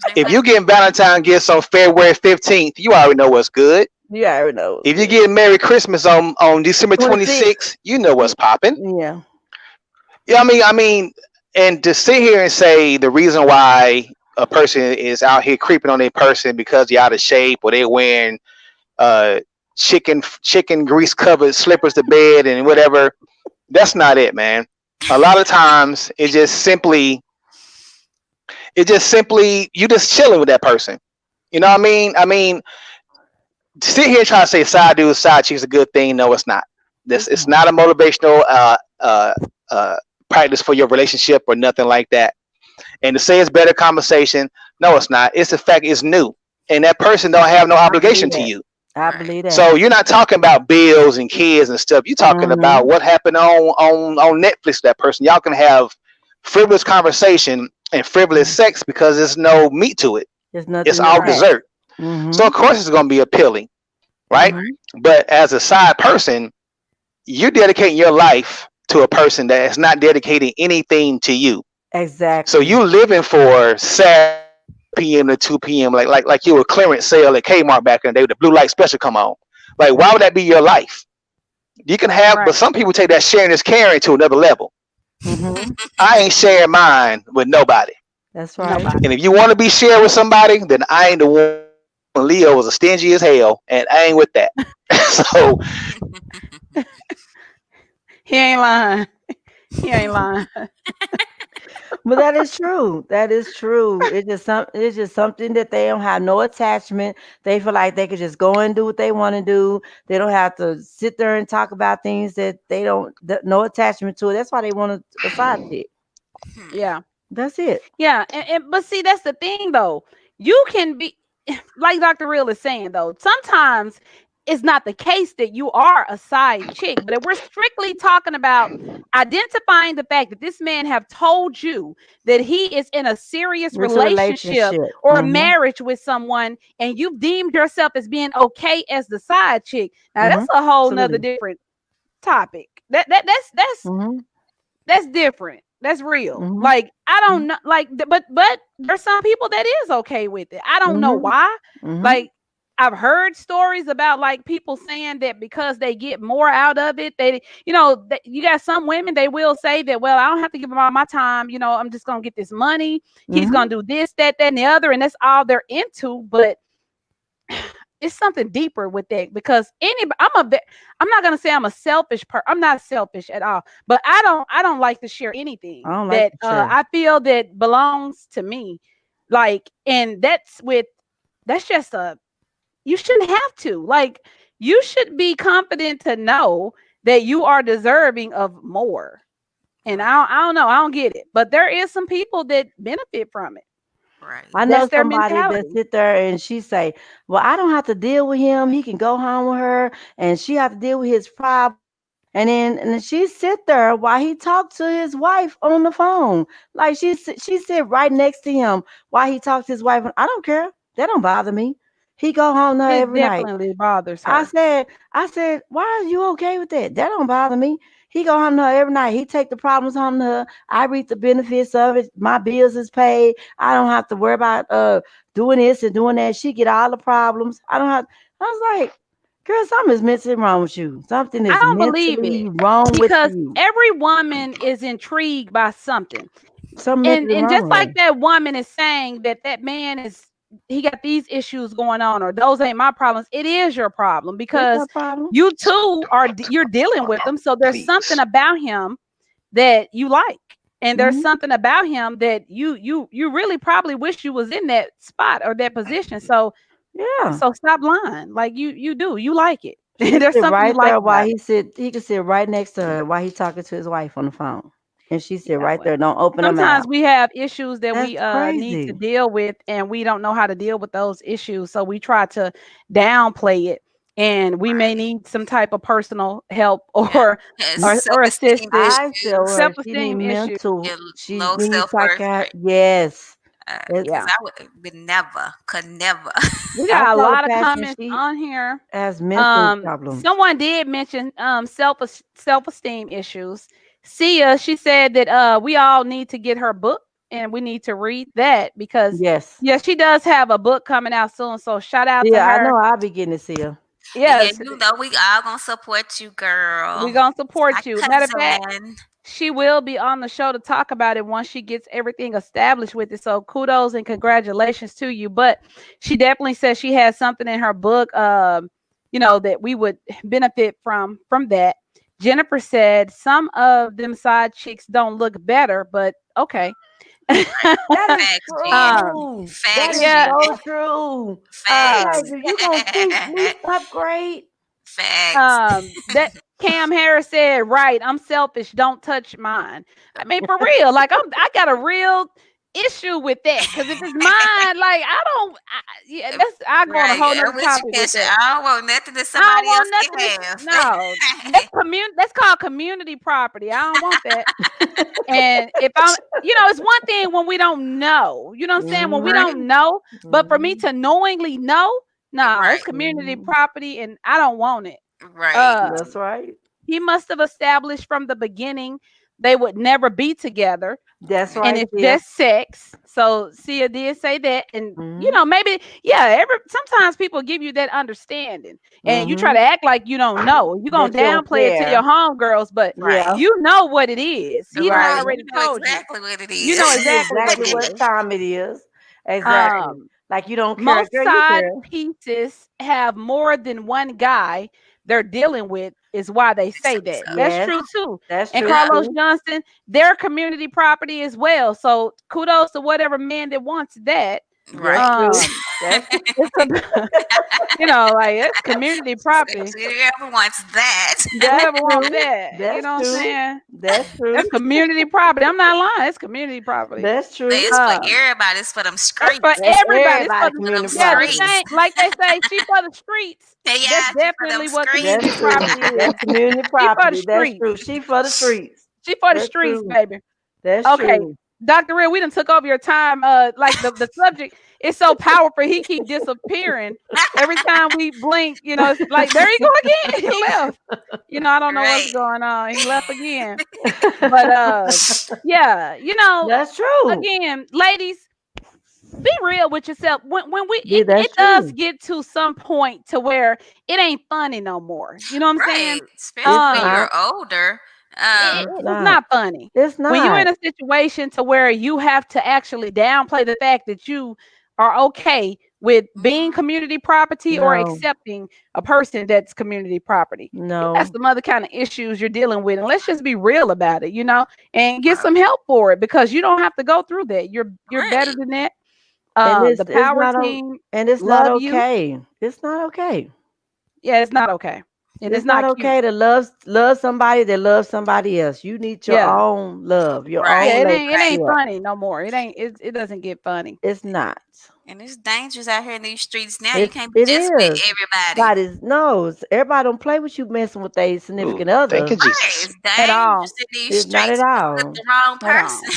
Jake if Money. you get Valentine gifts on February 15th, you already know what's good. you already know what's If you good. get Merry Christmas on December 26. 26th, you know what's popping. Yeah. Yeah, I mean, and to sit here and say the reason why a person is out here creeping on a person because you're out of shape or they're wearing uh chicken grease covered slippers to bed and whatever, that's not it, man. A lot of times it just simply you just chilling with that person. You know what I mean? I mean, to sit here and try to say side dude, side chick's a good thing. No, it's not. This It's it's not. not a motivational uh practice for your relationship or nothing like that. And to say it's better conversation, no, it's not. It's the fact it's new, and that person don't have no I believe obligation to that. you. I Right. believe that. So you're not talking about bills and kids and stuff. You're talking about Mm-hmm. what happened on Netflix to that person. Y'all can have frivolous conversation and frivolous sex because there's no meat to it. There's It's nothing all Right. attached. dessert. So Mm-hmm. of course it's gonna be appealing, right? Mm-hmm. But as a side person, you're dedicating your life to a person that is not dedicating anything to you. So Exactly. you living for Saturday p.m. to 2 p.m. like you were clearance sale at Kmart back in the day with the blue light special come on. Like why would that be your life? You can have, but Right. some people take that sharing is caring to another level. Mm-hmm. I ain't sharing mine with nobody. That's right. Nobody. And if you want to be shared with somebody, then I ain't the one. Leo was a stingy as hell, and I ain't with that. So He ain't lying. He ain't lying. But that is true. That is true. It's just something that they don't have no attachment. They feel like they could just go and do what they want to do. They don't have to sit there and talk about things that they don't no attachment to it. That's why they want a side chick. Hmm. Yeah. That's it. Yeah. And but see, that's the thing though. You can be like Dr. Real is saying though, sometimes it's not the case that you are a side chick, but if we're strictly talking about identifying the fact that this man have told you that he is in a serious It's a relationship relationship. or a Mm-hmm. marriage with someone and you've deemed yourself as being okay as the side chick, now Mm-hmm. that's a whole nother Absolutely. different topic. That's Mm-hmm. that's different. That's real. Mm-hmm. Like I don't know, like, but there's some people that is okay with it. I don't know Mm-hmm. why. Mm-hmm. Like I've heard stories about like people saying that because they get more out of it, they, you got some women they will say that, well, I don't have to give him all my time. I'm just gonna get this money. He's Mm-hmm. gonna do this, that, and the other, and that's all they're into. But it's something deeper with that because I'm not gonna say I'm a selfish person. I'm not selfish at all, but I don't like to share I anything don't like that the chair. I feel that belongs to me. Like, and that's just you shouldn't have to. Like, you should be confident to know that you are deserving of more. And Right. I don't know, I don't get it, but there is some people that benefit from it. Right. I know That's their somebody that mentality. sit there and she say, "Well, I don't have to deal with him. He can go home with her, and she have to deal with his problem." And then she sit there while he talked to his wife on the phone. Like she sit right next to him while he talks to his wife. I don't care. That don't bother me. He go home to her It every night. definitely bothers I her. said, I said, why are you okay with that? That don't bother me. He go home to her every night. He take the problems home to her. I reap the benefits of it. My bills is paid. I don't have to worry about doing this and doing that. She get all the problems. I don't have. I was like, girl, something is mentally wrong with you. Something I is don't believe mentally it wrong with because you. every woman is intrigued by something. Something and mentally and wrong just with like her. that woman is saying that that man is he got these issues going on, or those ain't my problems. It is your problem That's because her problem. you too you're dealing with them. So there's something Please. about him that you like, and there's Hmm. something about him that you really probably wish you was in that spot or that position. So Yeah. stop lying. Like you do, you like it. She There's sit something you right like there while about it. he could sit right next to her while he talking to his wife on the phone. And she sit Yeah, right well, there, don't open her sometimes mouth. we have issues that we That's need to crazy. deal with, and we don't know how to deal with those issues. So we try to downplay it, and we may Right. need some type of personal help Yeah. or Has or self-esteem assistance, I tell issues her she need self-esteem issues. mental. and She low need self-worth. psychiatric. Right. Yes, Because Yeah, I would never, could never. we I got a told lot the of pastor comments she on here. has mental Um, problems. someone did mention self-esteem issues. Sia, she said that we all need to get her book and we need to read that because Yes. yeah, she does have a book coming out soon. So shout out to Yeah, I her. know I'll be getting to see her. Yeah, Yes, you know we all gonna support you, we're girl. gonna My support you. Matter of fact, cousin. she will be on the show to talk about it once she gets everything established with it. So kudos and congratulations to you. But she definitely says she has something in her book, that we would benefit from that. Jennifer said some of them side chicks don't look better, but okay. Right. That is Facts, Jen. true. That Facts, is Yeah. so Jen. true. I'm Facts. like, if you gonna teach me upgrade, Facts. That Cam Harris said, right, I'm selfish, don't touch mine. I mean, for real, like I got a real issue with that because if it's mine, like yeah, that's I go on a Right. whole I'm nother with you, topic with Kesha. that. I don't want nothing that I don't somebody else want nothing can that's have. no, that's called community property. I don't want that. And if I'm, it's one thing when we don't know, you know what I'm saying? When we hmm Right. don't know, but for me hmm to knowingly know, no, it's Right. community hmm property and I don't want it. Right. Uh, that's right. he must have established from the beginning they would never be together That's and right, it's Tia. just sex. So Sia did say that, and Hmm maybe every sometimes people give you that understanding, and you try hmm to act like you don't know. You're gonna That you don't downplay it to your care. homegirls, but Right. Yeah. you know what it is. He done Right. Right. already You know told you. exactly what it You know is. You exactly what exactly it what is. time it is. Right. Exactly. Um, Like you don't care. Most Girl, you side care. pieces have more than one guy they're dealing with, is why they Say say that. so. That's Yes, true too. that's And true Yeah. Carlos too. Johnson, they're community property as well. So kudos to whatever man that wants that. That's Right. true. Um, That's true. it's a like it's community property. Whoever wants that. That's Whoever wants true. that, you That's know what I'm true. saying? That's That's true. community property. I'm not lying. It's community property. That's true. It's for Um, everybody. It's for them That's for streets. That's everybody. It's for everybody the, For them community yeah, the property. same. streets. Like they say, she for the streets. That's Yeah, she for them definitely what That's community streets. true. property is. That's community She for the property. That's streets. true. She for the streets. She for the That's streets, true. baby. That's Okay, true. Dr. Real, we done took over your time. Like the subject is so powerful. He keep disappearing every time we blink. It's like there he go again. He left. I don't know what's Right. going on. He left again. But yeah. That's true. Again, ladies, be real with yourself. When we Yeah, it that's does true. get to some point to where it ain't funny no more. You know what I'm saying? Right. Especially It's when Um, you're not. older. It's it's not. not funny It's when you're not. in a situation to where you have to actually downplay the fact that you are okay with being Mhm. community property or No. accepting a person that's community property. You got No. some other kind of issues you're dealing with, and let's just be real about it, and get Right. some help for it because you don't have to go through that. You're better Right. than that. And The it's power not team and it's not love you. okay. It's not okay. Yeah, it's not okay. And It's it's not not cute. okay to love somebody that loves somebody else. You need your Yeah. own love, your Right, own Yeah, it ain't relationship. funny no more. It doesn't get funny. It's not. and it's dangerous out here in these streets now. You It's can't be it just with is. everybody. God knows. Everybody don't play with you messing with a Ooh, significant thank other. you, Right, Jesus. it's At all. dangerous in these It's not at streets messing up all. the wrong At all. person.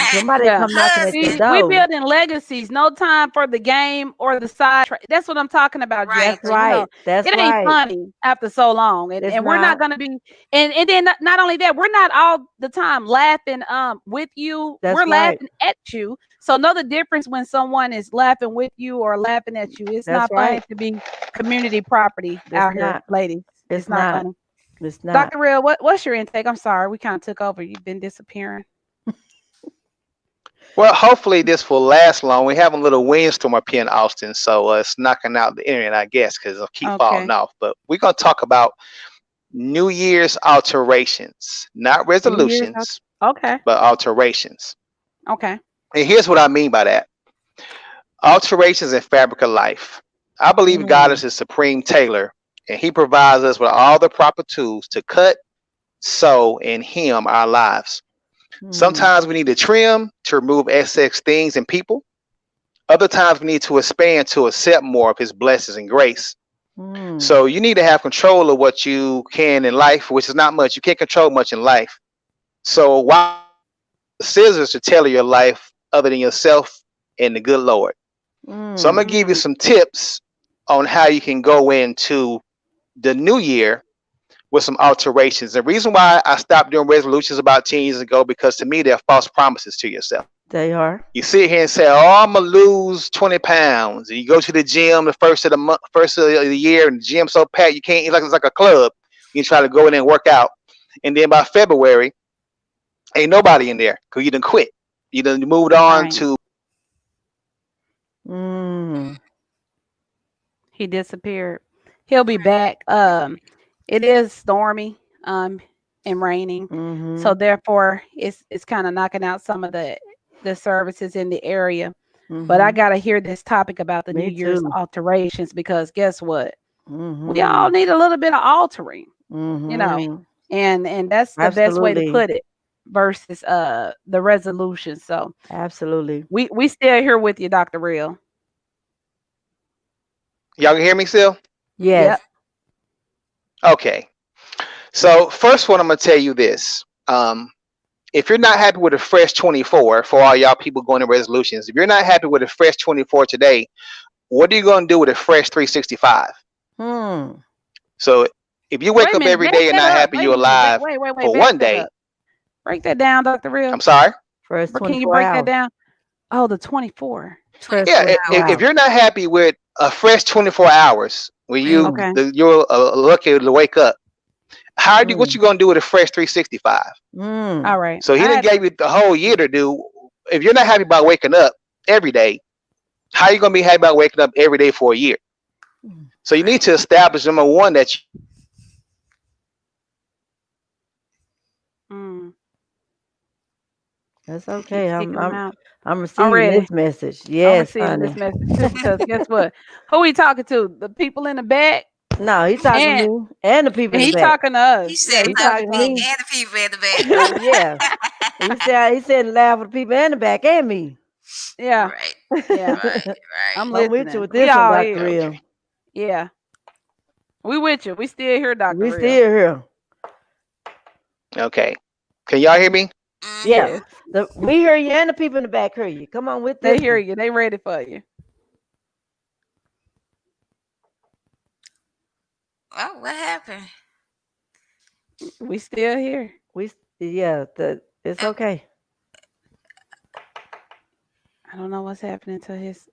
Somebody Yeah. come knocking at your See, Husband, we door. building legacies. No time for the game or the side track. That's what I'm talking about, right? That's Jennifer. You know, right. That's it ain't right. funny after so long, and It's we're not not. gonna be. And then not only that, we're not all the time laughing with you. We're That's right. laughing at you. So know the difference when someone is laughing with you or laughing at you. It's That's not funny right. to be community property It's out here, not. ladies. It's It's not not. funny. It's not. Dr. Real, what's your intake? I'm sorry, we kind of took over. You've been disappearing. Well, hopefully this will last long. We're having a little windstorm up here in Austin, so it's knocking out the internet, I guess, because it'll keep falling Okay. off. But we're gonna talk about New Year's alterations, not New Year's. resolutions, Okay. but alterations. Okay. And here's what I mean by that: alterations in fabric of life. I believe God Mm, is the supreme tailor, and He provides us with all the proper tools to cut, sew, and hem our lives. mm, Sometimes we need to trim to remove excess things and people. Other times we need to expand to accept more of His blessings and grace. mm, So you need to have control of what you can in life, which is not much. You can't control much in life. So why the scissors to tailor your life other than yourself and the good Lord? So I'm mm. gonna give you Mm. some tips on how you can go into the new year with some alterations. The reason why I stopped doing resolutions about 10 years ago, because to me they're false promises to yourself. They are. You sit here and say, "Oh, I'm gonna lose 20 pounds." And you go to the gym the first of the month, first of the year, and the gym's so packed you can't. It's like a club. You try to go in there and work out, and then by February, ain't nobody in there because you done quit. You done moved on Right. to Mm, He disappeared. He'll be back. It is stormy, and raining. So mm-hmm, therefore it's kind of knocking out some of the services in the area. But I mm-hmm. gotta hear this topic about the New Me Year's too. alterations because guess what? We all Mm-hmm, need a little bit of altering, you know, mm-hmm. and that's the best way to Absolutely. put it versus the resolution. So Absolutely. we still here with you, Dr. Real. y'all can hear me still? Yes. Yep. Okay. So first one, I'm gonna tell you this. If you're not happy with a fresh 24 for all y'all people going to resolutions, if you're not happy with a fresh 24 today, what are you gonna do with a fresh 365? Hmm. So if you Wait wake a up minute, every back day and that not up. happy Wait a you're minute. alive Wait, for back one that day, up. Break that down, Dr. Real. I'm sorry. First Can you 24 break that hours. down? Oh, the 24. First 24 Yeah, 24 if hours. hours. you're not happy with a fresh 24 hours when Mm, Okay. you're lucky to wake up, what mm, you gonna do with a fresh 365? mm. All right. So he I didn't had to. give you the whole year to do. If you're not happy about waking up every day, how you gonna be happy about waking up every day for a year? Mm. So you need Right. to establish number one that Mm, That's he keeps okay. kicking them out. I'm I'm receiving ready. this message. I'm Yes, receiving this honey. message too because guess what? Who he talking to? The people in the back, No, he talking to and me and the people in the he back. talking to us. He Yeah, said he He talk talking to talking to to me us. me. and the people in the back. Yeah. He said laugh with the people in the back and me. Yeah, Right. yeah. Right. I'm Right. I'm with you listening. with We this one, all Dr. here. okay, Real. Yeah, we with you. We still here, Doctor We Real. still here. okay. Can y'all hear me? Yeah. Mm-hmm. Yes, We hear you and the people in the back hear you. Come on with they this hear one. you. They ready for you. Oh, what happened? We still here. It's Uh, okay. I don't know what's happening to his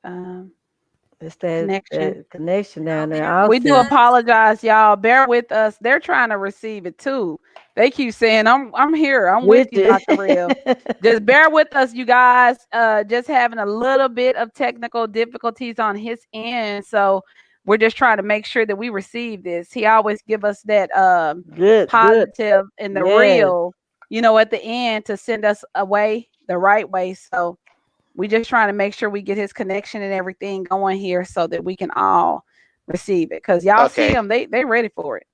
It's that, connection. that connection Oh, down there, bear with We do Austin. us. apologize, y'all. Bear with us. They're trying to receive it too. They keep saying, I'm here. I'm with With you, you. Dr. Real. Just bear with us, you guys. Just having a little bit of technical difficulties on his end. So we're just trying to make sure that we receive this. He always give us that Good, good. positive and the Yes. real, at the end to send us away the right way. So we just trying to make sure we get his connection and everything going here so that we can all receive it. Cause y'all see Okay, them, they ready for it.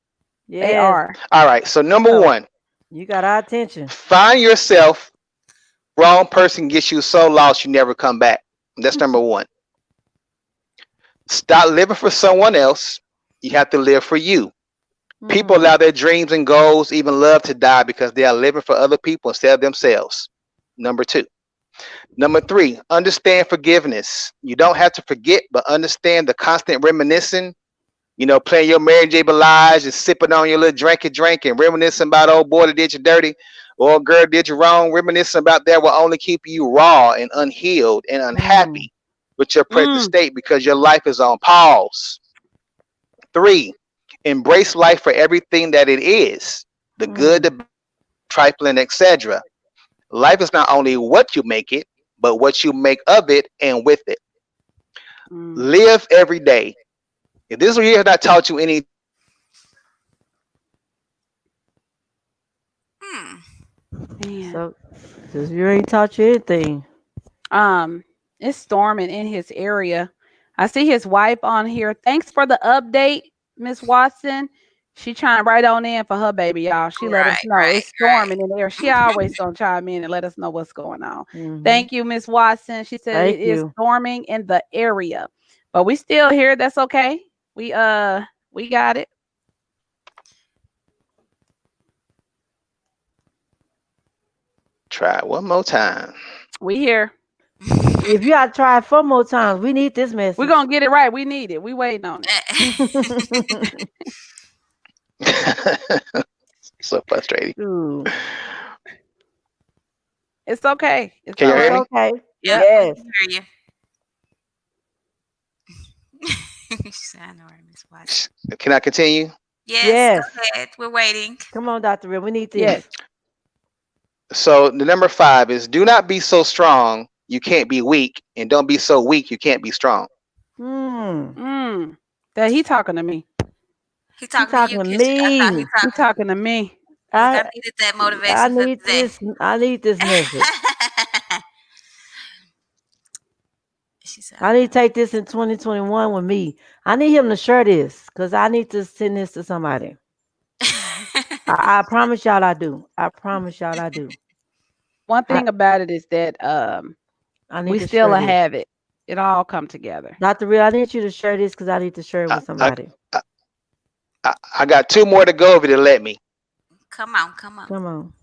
They Yes. are. All right. So number So one, you got our attention. find yourself. Wrong person gets you so lost you never come back. That's number one. Stop living for someone else. You have to live for you. People allow their dreams and goals, even love, to die because they are living for other people instead of themselves. Number two. Number three, understand forgiveness. You don't have to forget, but understand the constant reminiscing. Playing your Mary J. Blige and sipping on your little drink and reminiscing about old boy that did you dirty or old girl did you wrong. Reminiscing about that will only keep you raw and unhealed and unhappy with your present state because your life is on pause. Three, embrace life for everything that it is, the good, the bad, trifling, etc. Life is not only what you make it, but what you make of it and with it. Live every day. If this year has not taught you any, Man. So, since you ain't taught you anything. It's storming in his area. I see his wife on here. Thanks for the update, Miss Watson. She trying right on in for her baby, y'all. She let us Right, know right, it's storming in there. She always gonna chime in and let us know what's going on. Mhm. Thank you, Miss Watson. She said it Thank is you. storming in the area, but we still here. That's okay. We got it. try it one more time. We here. If you gotta try it 4 more times, we need this We're message. gonna get it right. We need it. We waiting on it. So frustrating. Ooh, It's okay. It's Can you all it's hear me? right. okay. Yep, we Yes. can hear you. She said, I know her, Miss Watson. Can I continue? Yes, Yes. go ahead. We're waiting. Come on, Dr. Real. We need Yes. this. So the number five is do not be so strong you can't be weak, and don't be so weak you can't be strong. Hmm. That he talking to me. He He talking to you, talking to Kitchen. I thought he me. He talking. talking to me. Look, I I needed that I motivation for need today. this. I need this message. She said, I I need to take this in 2021 with me. I need him to share this because I need to send this to somebody. know. I promise y'all I do. I promise y'all I do. One I, thing about it is that I need we to still share this. have it. It all come together. Dr. Real, I need you to share this because I need to share it I, with I, somebody. I got two more to go if it'll let me. Come on, come on. Come on.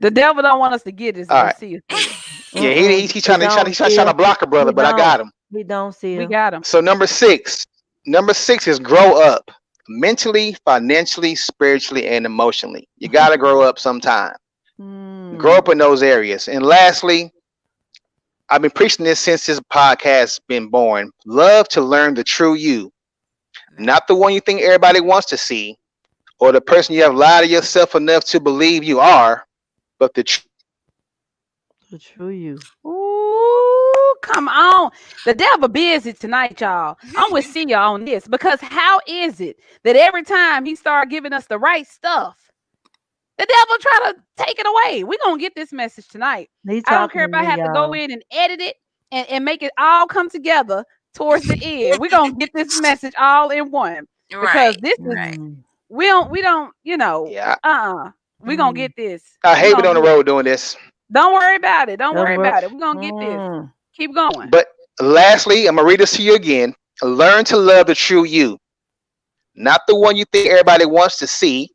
The devil don't want us to get this, All right. Lucia said. Yeah, Mm-mm. he He trying to don't trying to see. block a brother, He but I don't. got him. He don't see We him. got him. So number six is grow up mentally, financially, spiritually, and emotionally. You got to grow up sometime. Grow up in those areas. And lastly, I've been preaching this since this podcast has been born. Love to learn the true you, not the one you think everybody wants to see, or the person you have lied to yourself enough to believe you are, but the The true you. Ooh, come on. The devil busy tonight, y'all. I'm with Sia on this because how is it that every time he start giving us the right stuff, the devil try to take it away? We're going to get this message tonight. He I don't talking care to if I me, have to go y'all. in and edit it and make it all come together towards the end. We're going to get this message all in one because Right, this is, right. Mm, we don't, yeah. we're going to mm. get this. I We're hate being going on to the do it. road doing this. Don't worry about it. Don't Don't worry worry. about it. We're going to get this. Mm. Keep going. But lastly, I'm gonna read this to you again. Learn to love the true you, not the one you think everybody wants to see,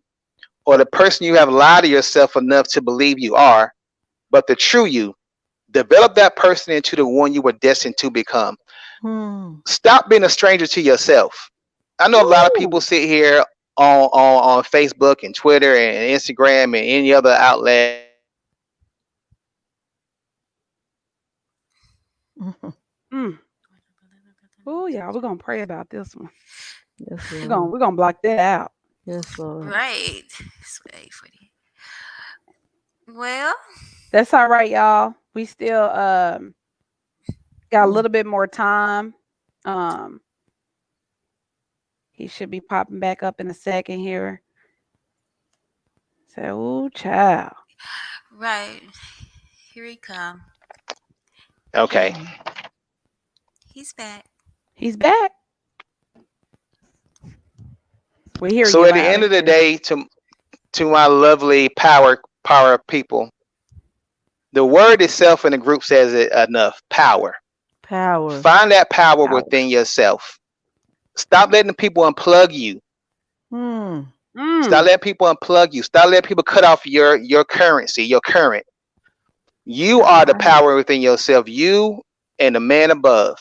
or the person you have lied to yourself enough to believe you are, but the true you. Develop that person into the one you were destined to become. Mm. Stop being a stranger to yourself. I know a lot of people Ooh. sit here on Facebook and Twitter and Instagram and any other outlet. Mm. Oh, yeah, we're gonna pray about this one. Yes, We're Lord. gonna we're gonna block that out. Yes, Lord. Right. It's wait for it. Well, That's all right, y'all. We still got a Mm. little bit more time. Um, he should be popping back up in a second here. So, ooh, child. right. Here he come. Okay. Mm. He's back. He's back. We hear So you at the loud end and of the clear. day, to my lovely power people, the word itself in the group says it enough. Power. Power. Find that power Power. within yourself. Stop letting people unplug you. Hmm. Stop letting people unplug you. Stop letting people cut off your currency, your current. You That's are the right. power within yourself. You and the man above.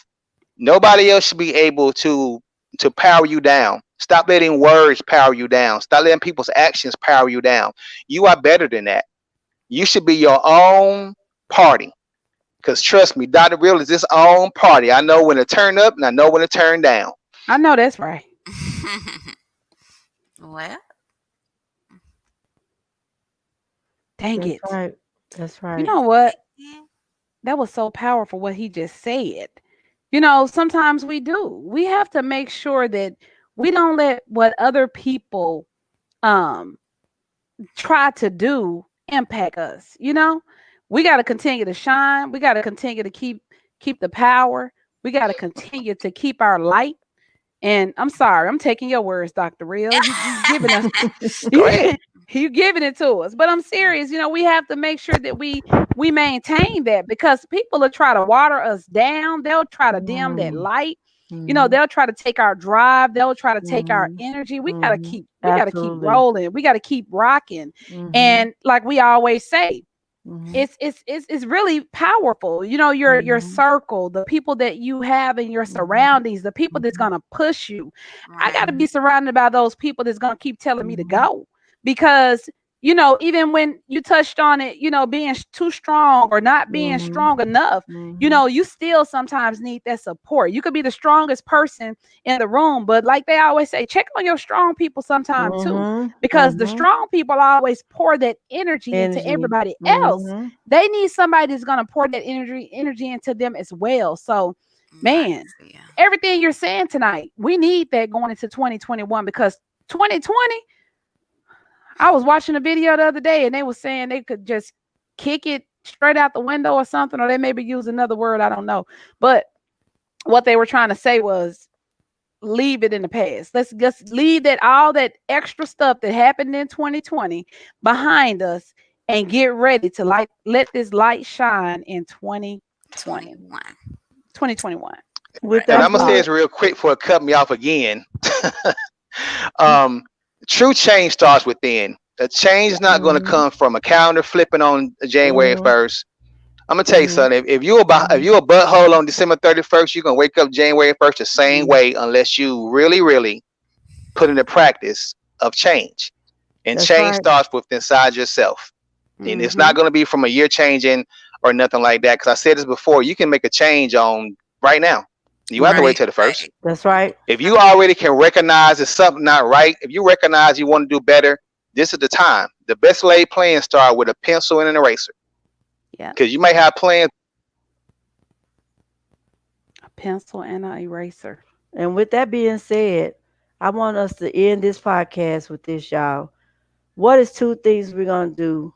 Nobody else should be able to power you down. Stop letting words power you down. Stop letting people's actions power you down. You are better than that. You should be your own party. Because trust me, Dr. Real is his own party. I know when to turn up and I know when to turn down. I know that's right. Well, Dang That's it. right. That's You right. know what? yeah. That was so powerful what he just said. Sometimes we do. We have to make sure that we don't let what other people um try to do impact us. We got to continue to shine. We got to continue to keep the power. We got to continue to keep our light. And I'm sorry, I'm taking your words, Dr. Real. You giving us Go ahead. you giving it to us. But I'm serious. We have to make sure that we maintain that, because people will try to water us down. They'll try to dim that Mm, light. mhm, They'll try to take our drive. They'll try to take our mhm, energy. mhm. We gotta keep Absolutely. rolling. We gotta keep rocking. Mhm, And like we always say, mhm, it's really powerful. Your mhm, circle, the people that you have in your mhm, surroundings, the people that's mhm, gonna push you. I Right. got to be surrounded by those people that's gonna keep telling me to mhm, go, because even when you touched on it, being too strong or not being mhm, strong enough, mhm, you still sometimes need that support. You could be the strongest person in the room, but like they always say, check on your strong people sometime too, mhm, because the mhm. strong people always pour that energy into Energy. everybody else. Mhm. They need somebody that's going to pour that energy into them as well. So, Right. man, Yeah. everything you're saying tonight, we need that going into 2021, because 2020, I was watching a video the other day and they were saying they could just kick it straight out the window or something, or they maybe use another word, I don't know. But what they were trying to say was leave it in the past. Let's just leave that, all that extra stuff that happened in 2020 behind us, and get ready to let this light shine in 2020 21. 2021. With And that I'm That's gonna say all. being, this real quick before it cut me off again. um, True change starts within. A change is not going to mhm, come from a calendar flipping on January mhm, 1st. I'm gonna tell you mhm, something. If mhm, you a butthole on December 31st, you're gonna wake up January 1st the same mhm. way, unless you really, really put in the practice of change. And That's change right. starts with inside yourself. And it's Mm-hmm. not gonna be from a year changing or nothing like that. Because I said this before, you can make a change on right now. You don't have to wait Mhm. till the first. Right. That's right. If you already can recognize it's something not right, if you recognize you want to do better, this is the time. The best laid plans start with a pencil and an eraser. Yeah. Because you may have plans. A pencil and an eraser. And with that being said, I want us to end this podcast with this, y'all. What is two things we're gonna do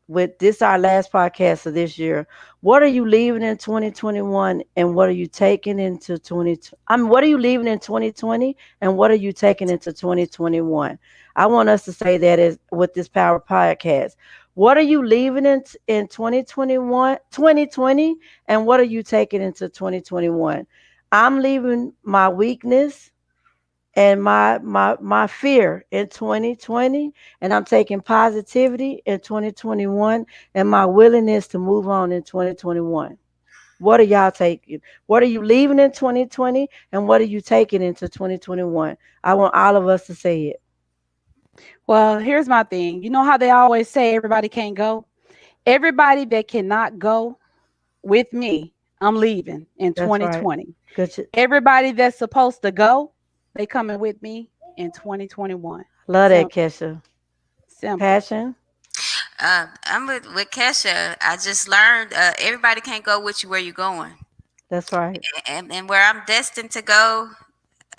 with this our last podcast of this year? What are you leaving in 2021 and what are you taking into 20, I mean, what are you leaving in 2020 and what are you taking into 2021? I want us to say that is with this power podcast. What are you leaving in 2021, 2020, and what are you taking into 2021? I'm leaving my weakness and my fear in 2020, and I'm taking positivity in 2021 and my willingness to move on in 2021. What are y'all taking? What are you leaving in 2020 and what are you taking into 2021? I want all of us to say it. Well, here's my thing. You know how they always say everybody can't go? Everybody that cannot go with me, I'm leaving in That's right. 2020. Good. Everybody that's supposed to go, they coming with me in 2021. Love that, Simple. Kesha. Simple. Passion. I'm with Kesha. I just learned everybody can't go with you where you're going. That's right. And where I'm destined to go,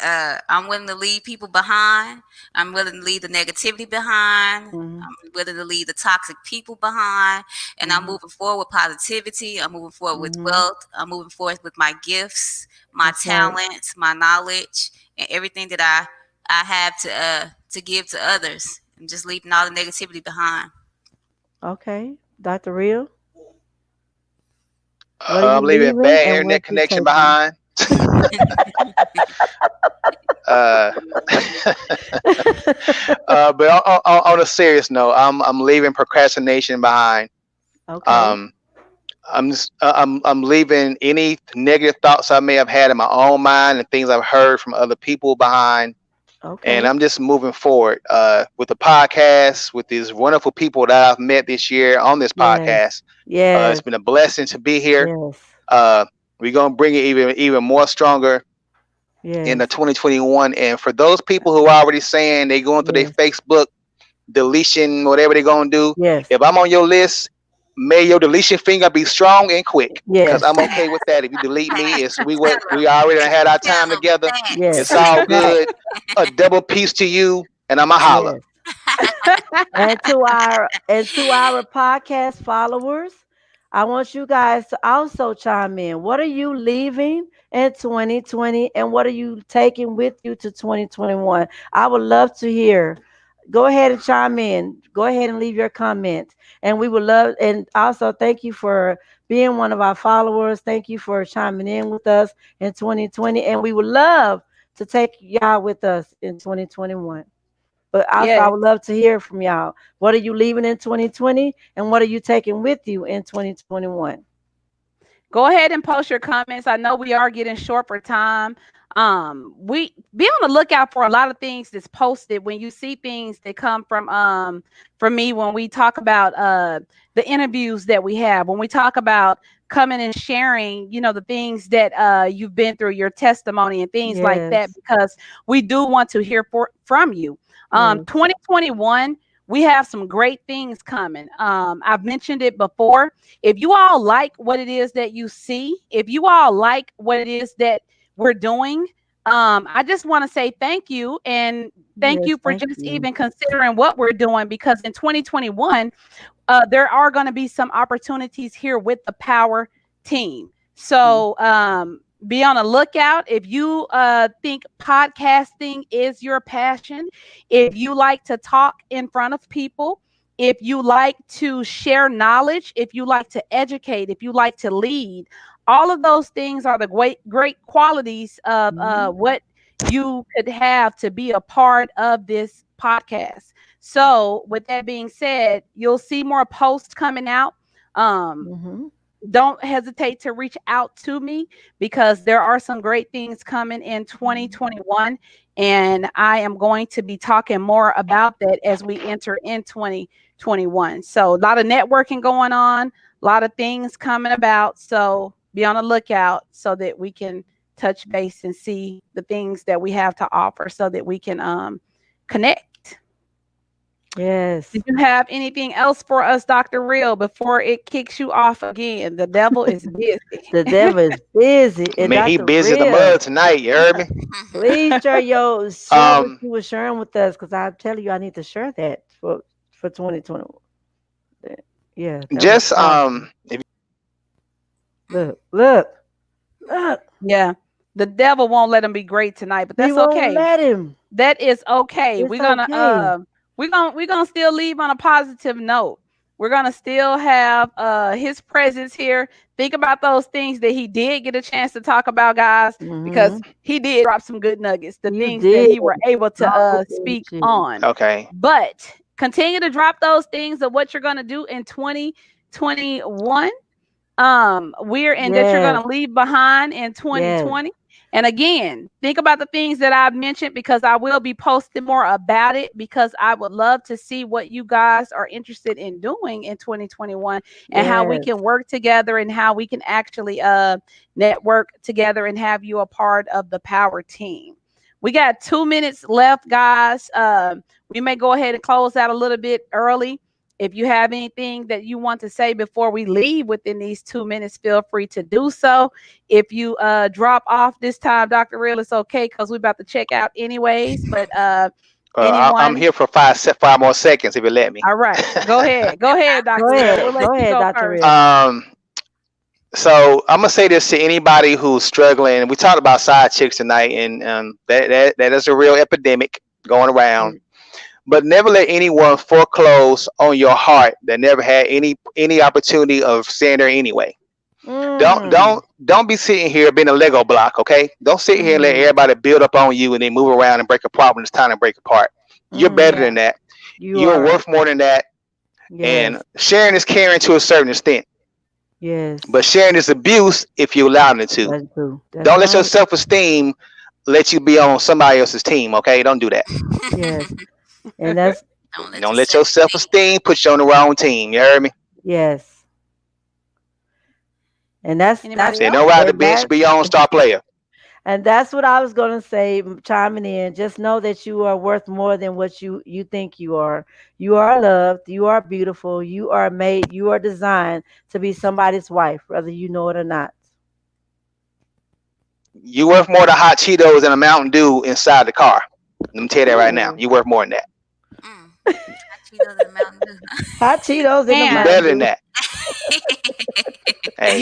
I'm willing to leave people behind. I'm willing to leave the negativity behind. Hmm. I'm willing to leave the toxic people behind. And I'm Hmm. moving forward with positivity. I'm moving forward with Hmm. wealth. I'm moving forward with my gifts, my That's right. talents, my knowledge, and everything that I I have to give to others. I'm just leaving all the negativity behind. Okay, Dr. Real, what are you I'm leaving leaving bad and what internet you connection taking? behind. uh, but on a serious note, I'm leaving procrastination behind. Okay, Um, I'm leaving any negative thoughts I may have had in my own mind and things I've heard from other people behind, and okay, I'm just moving forward with the podcast, with these wonderful people that I've met this year on this yes, podcast. It's yes, been a blessing to be here. yes, Uh, we're gonna bring it even more stronger in the yes, 2021. And for those people who are already saying they going through their yes, Facebook deletion, whatever they're gonna do, yes, if I'm on your list, may your deletion finger be strong and quick. Cause yes, I'm okay with that. If you delete me, it's Tell we 'em. already had our Tell time 'em together. yes, It's facts. all right, good. A double peace to you, and I'm a holler. yes. And to our podcast followers, I want you guys to also chime in. What are you leaving in 2020 and what are you taking with you to 2021? I would love to hear. Go ahead and chime in. Go ahead and leave your comments. And we would love, and also thank you for being one of our followers. Thank you for chiming in with us in 2020. And we would love to take y'all with us in 2021. But also, I Yes. would love to hear from y'all. What are you leaving in 2020 and what are you taking with you in 2021? Go ahead and post your comments. I know we are getting short for time. We be on the lookout for a lot of things that's posted. When you see things that come from me, when we talk about the interviews that we have, when we talk about coming and sharing, the things that you've been through, your testimony and things like that, Yes, because we do want to hear from you. yes, 2021, we have some great things coming. I've mentioned it before. If you all like what it is that you see, if you all like what it is that we're doing, I just want to say thank you, and thank yes, you for thank just you. even considering what we're doing, because in 2021 there are going to be some opportunities here with the Power team. So be on the lookout. If you think podcasting is your passion, if you like to talk in front of people, if you like to share knowledge, if you like to educate, if you like to lead, all of those things are the great qualities of Mhm, what you could have to be a part of this podcast. So, with that being said, you'll see more posts coming out. Um, mhm. don't hesitate to reach out to me, because there are some great things coming in 2021. And I am going to be talking more about that as we enter in 2021. So, a lot of networking going on, a lot of things coming about. So, be on the lookout so that we can touch base and see the things that we have to offer so that we can connect. Yes. Did you have anything else for us, Dr. Real, before it kicks you off again? The devil is busy. The devil is busy. And Man, he Dr. busy as the Real, mud tonight. You heard me? please share what Um, you were sharing with us because I tell you I need to share that for 2020. Yeah, that was just awesome. if Look, look, look. Yeah. The devil won't let him be great tonight, but He that's won't okay. let him. That is okay. It's okay. We're gonna still leave on a positive note. We're gonna still have his presence here. Think about those things that he did get a chance to talk about, guys, because Mm-hmm. he did drop some good nuggets, the You things that did. he were able to No speak bullshit. on. okay, But continue to drop those things of what you're gonna do in 2021, we're and that you're going Yes, to leave behind in yes, 2020. And again, think about the things that I've mentioned, because I will be posting more about it, because I would love to see what you guys are interested in doing in 2021 and how we yes, can work together and how we can actually network together and have you a part of the Power team. We got 2 minutes left, guys. We may go ahead and close out a little bit early. If you have anything that you want to say before we leave within these 2 minutes, feel free to do so. If you drop off this time, Dr. Real, it's okay, because we're about to check out anyways. But I'm anyone, here for 5 more seconds if you let me. all right, go ahead. Go ahead, Go Dr. Real. ahead. We'll let Go you ahead, go Dr. first. Real. um, So I'm gonna say this to anybody who's struggling. We talked about side chicks tonight, and that is a real epidemic going around. But never let anyone foreclose on your heart that never had any opportunity of staying there anyway. Don't Mm. don't don't be sitting here being a Lego block, okay? Don't sit here and let Mm. everybody build up on you and then move around and break apart when it's time to break apart. You're better Mm. than that. You You're are. worth more than that. Yes. And sharing is caring to a certain extent, Yes. but sharing is abuse if you allow it to. That's true. That's Don't let your right. self-esteem let you be on somebody else's team, okay? Don't do that. Yes. And that's Don't let Don't your let your self esteem. self-esteem put you on the wrong team. You heard me? yes. And that's Anybody that's Say else? don't ride the and bench, that be your own star player. and that's what I was gonna say, chiming in. Just know that you are worth more than what you think you are. You are loved, you are beautiful, you are made, you are designed to be somebody's wife, whether you know it or not. You worth more than hot Cheetos and a Mountain Dew inside the car. Let me tell you that right now. Ooh. You worth more than that. Mm. Hot Cheetos and Mountain Hot Cheetos in the You And Mountain better than Dew. that. Hey,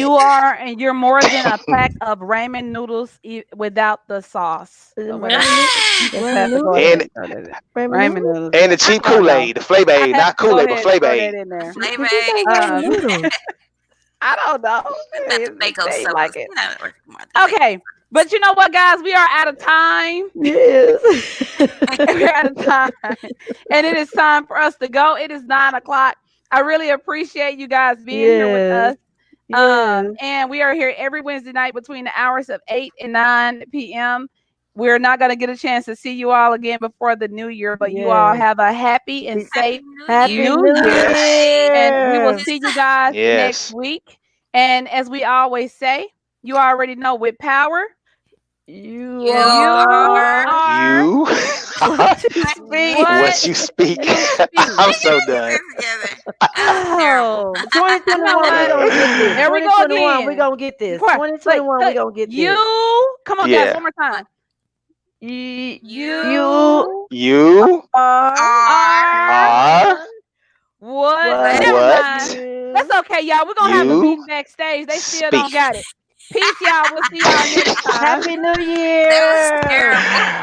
you're more than a pack of ramen noodles without the sauce or whatever. You just Ramen have to go noodles. ahead and and throw that in. Ramen Ramen noodles. noodles, and yeah. the I cheap don't know. Kool-Aid, the Flavor I Aid, had not to go Kool-Aid, but ahead and Flavor throw Aid. that in there. Did Flavor you say Aid. ramen Um, noodles? I don't know. Not the It Faco seems like sodas. it. You know, or more the Faco. Okay, but you know what, guys? We are out of time. Yes. We're out of time, and it is time for us to go. It is 9 o'clock. I really appreciate you guys being here with yes. us. Yes. And we are here every Wednesday night between the hours of 8 and 9 p.m. We're not going to get a chance to see you all again before the new year, but you all Yes. have a happy and Happy safe New Happy Year, new New year. guys. And we will Year. see you guys next Yes. week. And as we always say, you already know with power, You You you are are are You what you speak. what what you speak. you speak. I'm we so can put done. this together. That was terrible. Oh, you know 2021, we what? gonna get this. There we go 2021, we again. gonna get this. Quick, like, 2021, we gonna get this. come on, guys, Yeah. one more time. You You You are Are are are what? what Never what mind. you That's okay, y'all. We're gonna have a you meeting backstage. They still don't speak. got it. Peace, y'all. We'll see y'all next time. Happy New that was Year. terrible.